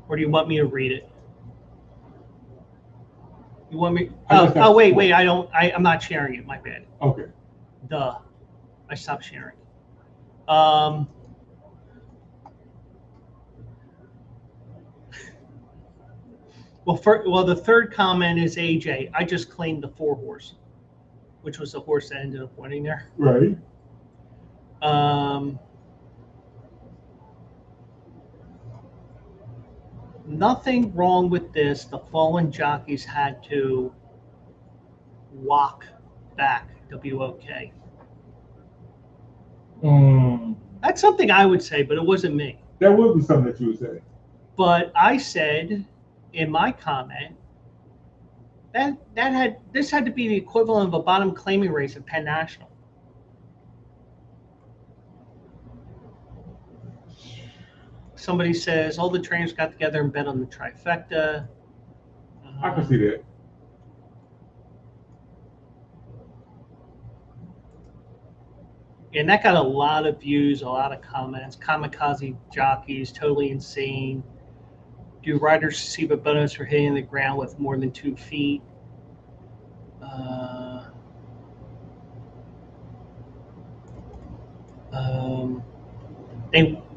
Or do you want me to read it? You want me? Wait. I'm not sharing it. My bad. Okay. Duh. I stopped sharing. Well, the third comment is AJ. I just claimed the 4 horse, which was the horse that ended up winning there. Right. Nothing wrong with this. The fallen jockeys had to walk back. WOK. That's something I would say, but it wasn't me. That would be something that you would say. But I said in my comment this had to be the equivalent of a bottom claiming race at Penn National. Somebody says all the trainers got together and bet on the trifecta. I can see that. And that got a lot of views, a lot of comments. Kamikaze jockeys, totally insane. Do riders receive a bonus for hitting the ground with more than 2 feet?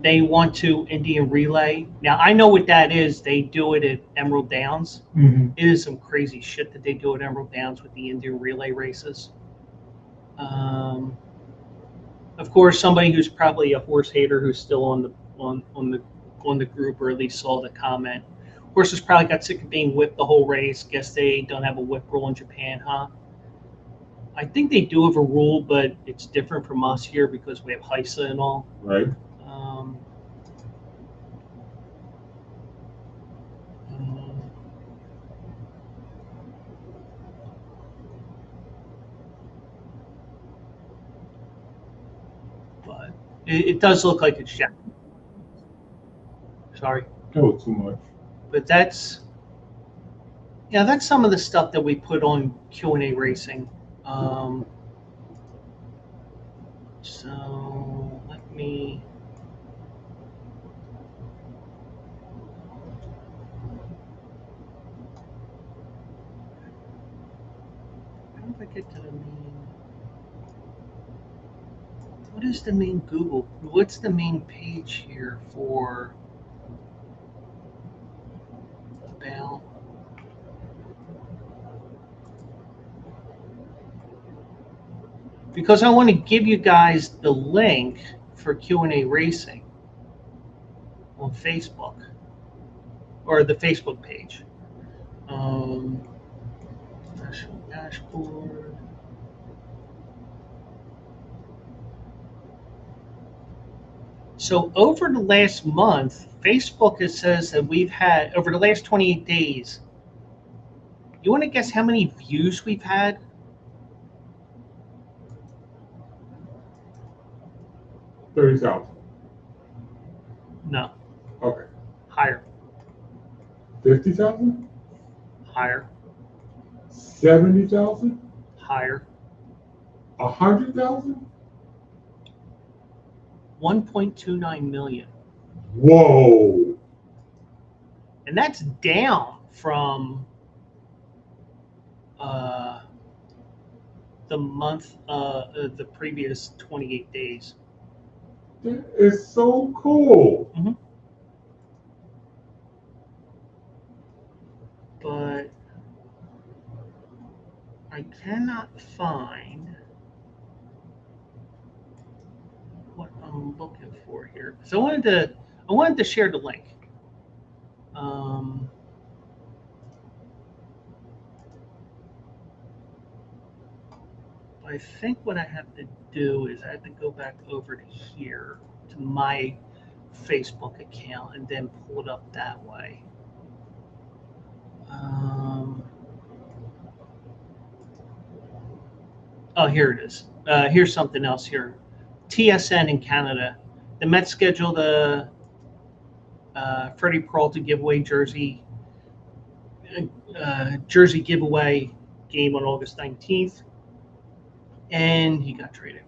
They want to Indian relay. Now, I know what that is. They do it at Emerald Downs. Mm-hmm. It is some crazy shit that they do at Emerald Downs with the Indian relay races. Of course, somebody who's probably a horse hater who's still on the group, or at least saw the comment. Horses probably got sick of being whipped the whole race. Guess they don't have a whip rule in Japan, huh? I think they do have a rule, but it's different from us here because we have HISA and all. Right. It does look like it's jacked. Sorry. That was too much. But that's some of the stuff that we put on Q&A Racing. So let me. How do I get to the main? What is the main Google? What's the main page here for Bell? Because I want to give you guys the link for Q&A Racing on Facebook or the Facebook page. National dashboard. So over the last month, Facebook says that we've had, over the last 28 days, you want to guess how many views we've had? 30,000. No, Okay. higher, 50,000? higher, 70,000? higher. 100,000? 1.29 million. Whoa. And that's down from the month, the previous 28 days. That is so cool. Mm-hmm. But I cannot find what I'm looking for here. So I wanted to share the link. I think what I have to do is I have to go back over to here to my Facebook account and then pull it up that way. Oh, here it is. Here's something else here. TSN in Canada. The Mets scheduled a Freddie Peralta giveaway jersey giveaway game on August 19th. And he got traded.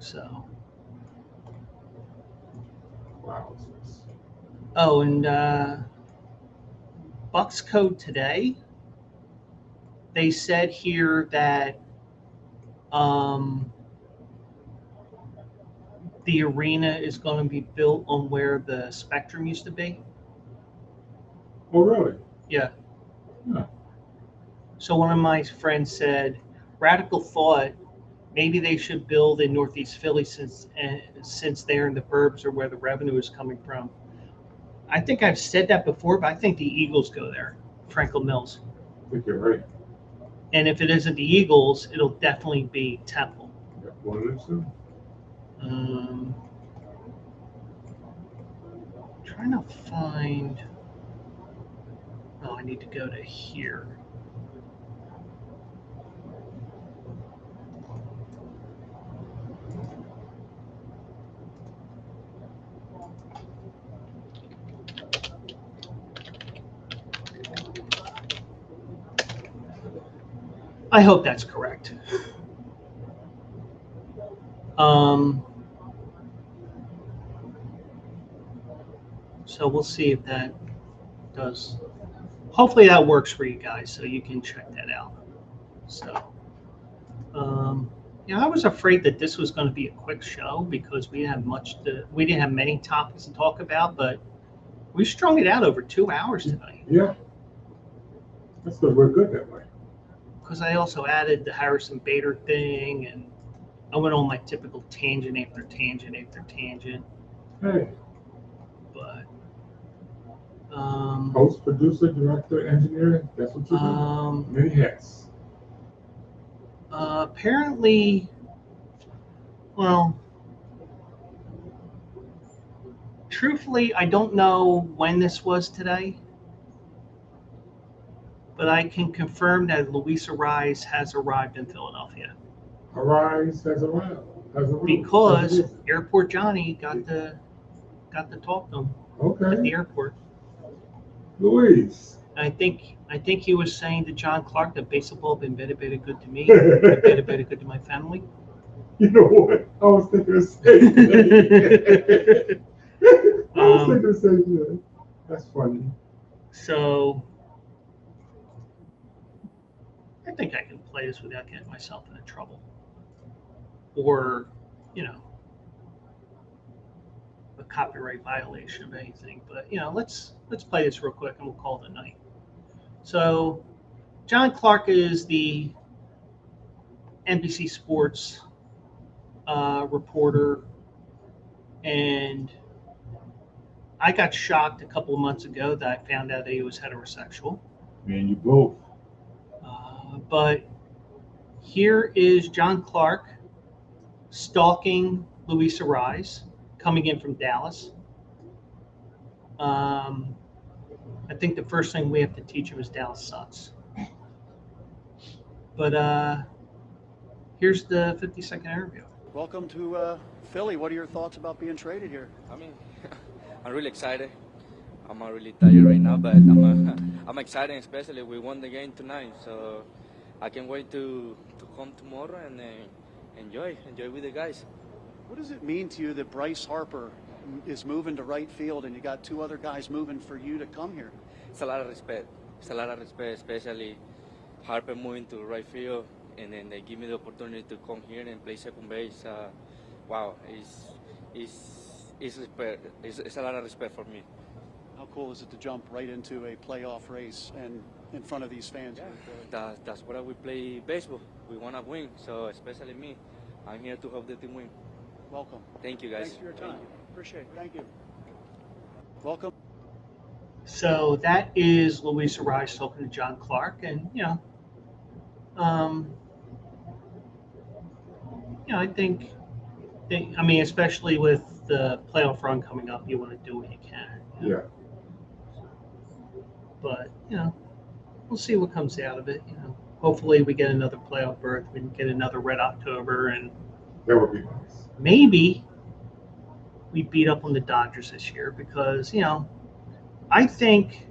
So. Wow. Oh, and Bucks Code today, they said here that the arena is going to be built on where the Spectrum used to be. Oh, really? Yeah. Huh. So one of my friends said, radical thought, maybe they should build in Northeast Philly since they're in the burbs or where the revenue is coming from. I think I've said that before, but I think the Eagles go there, Franklin Mills. I think you're right. And if it isn't the Eagles, it'll definitely be Temple. Yeah, what did it say? Trying to find. Oh, I need to go to here. I hope that's correct. So we'll see if that does. Hopefully that works for you guys, so you can check that out. So, yeah, I was afraid that this was going to be a quick show because we didn't have many topics to talk about, but we strung it out over 2 hours tonight. Yeah. That's good. We're good that way. Because I also added the Harrison Bader thing, and I went on my typical tangent after tangent after tangent. Hey. But host, producer, director, engineer, that's what you do. Many hats. Apparently, well, truthfully, I don't know when this was today, but I can confirm that Luis Arraez has arrived in Philadelphia. Arraez has arrived. because Airport Johnny got to talk to him at Okay, the airport. Luis. I think he was saying to John Clark that baseball been very, very good to me, very, very good to my family. You know what? I was thinking the same thing. I was thinking the same thing. That's funny. So I think I can play this without getting myself into trouble, or a copyright violation of anything. But let's play this real quick and we'll call it a night. So John Clark is the NBC Sports reporter, and I got shocked a couple of months ago that I found out that he was heterosexual. Me and you both. But here is John Clark stalking Luis Arraez, coming in from Dallas. I think the first thing we have to teach him is Dallas sucks. But here's the 50-second interview. Welcome to Philly. What are your thoughts about being traded here? I mean, I'm really excited. I'm not really tired right now, but I'm excited, especially we won the game tonight. So I can't wait to come tomorrow and enjoy with the guys. What does it mean to you that Bryce Harper is moving to right field and you got two other guys moving for you to come here? It's a lot of respect. It's a lot of respect, especially Harper moving to right field, and then they give me the opportunity to come here and play second base. Wow, it's respect. It's a lot of respect for me. How cool is it to jump right into a playoff race and in front of these fans? Yeah, that's why we play baseball. We want to win, so especially me. I'm here to help the team win. Welcome. Thank you, guys. Thanks for your time. Appreciate it. Thank you. Welcome. So that is Luis Arraez talking to John Clark, and I think especially with the playoff run coming up, you want to do what you can. Yeah. But we'll see what comes out of it. Hopefully we get another playoff berth. We can get another Red October, and That would be nice. maybe we beat up on the Dodgers this year because I think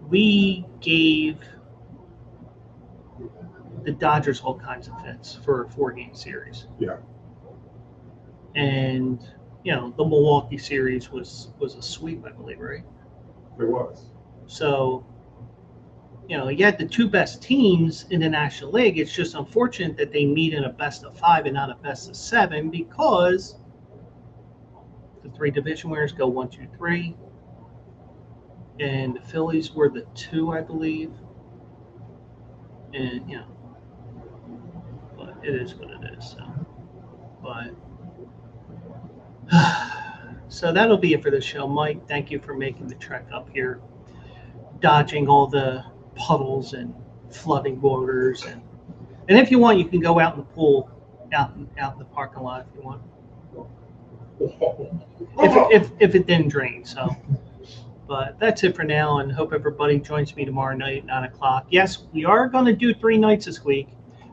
we gave the Dodgers all kinds of fits for a 4-game series. Yeah. And the Milwaukee series was a sweep, I believe, right? It was. So you had the two best teams in the National League. It's just unfortunate that they meet in a best of 5 and not a best of 7 because the 3 division winners go 1, 2, 3, and the Phillies were the 2, I believe. And but it is what it is. So that'll be it for the show, Mike. Thank you for making the trek up here, dodging all the puddles and flooding waters, and if you want, you can go out in the pool, out in the parking lot if you want. If it didn't drain. So, but that's it for now, and hope everybody joins me tomorrow night at 9 o'clock. Yes, we are going to do 3 nights this week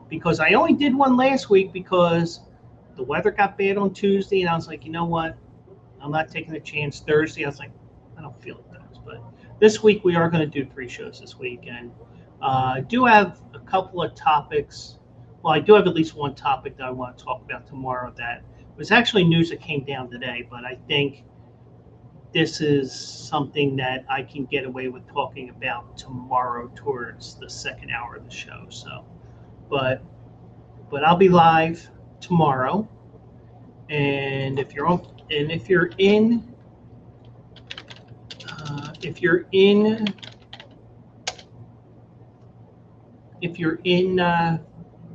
because I only did one last week because the weather got bad on Tuesday, and I was like, you know what? I'm not taking a chance. Thursday, I was like, I don't feel like those. But this week, we are going to do 3 shows this week, and I do have a couple of topics. Well, I do have at least one topic that I want to talk about tomorrow that was actually news that came down today, but I think this is something that I can get away with talking about tomorrow towards the second hour of the show. So, but I'll be live tomorrow, and if you're in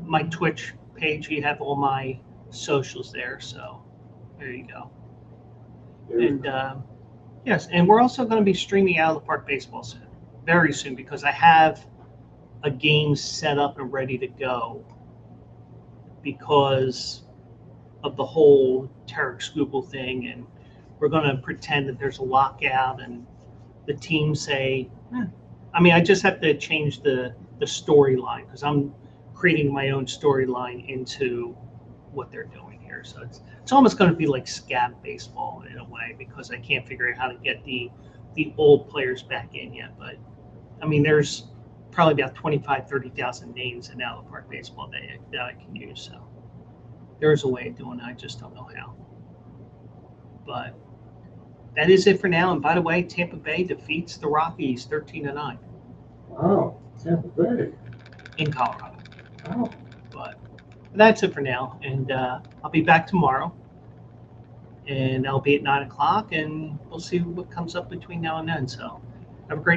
my Twitch page, you have all my socials there. So there you go. And yes, and we're also going to be streaming Out of the Park Baseball very soon because I have a game set up and ready to go because of the whole Tarek Skubal thing, and we're going to pretend that there's a lockout, and the team say, I just have to change the storyline because I'm creating my own storyline into what they're doing here. So it's almost going to be like scab baseball in a way, because I can't figure out how to get the old players back in yet. But I mean, there's probably about 30,000 names in Out of the Park baseball that I can use. So there's a way of doing it. I just don't know how. But that is it for now. And by the way, Tampa Bay defeats the Rockies 13-9 Wow, Tampa Bay. in Colorado. Wow. But that's it for now. And I'll be back tomorrow. And I'll be at 9 o'clock, and we'll see what comes up between now and then. So have a great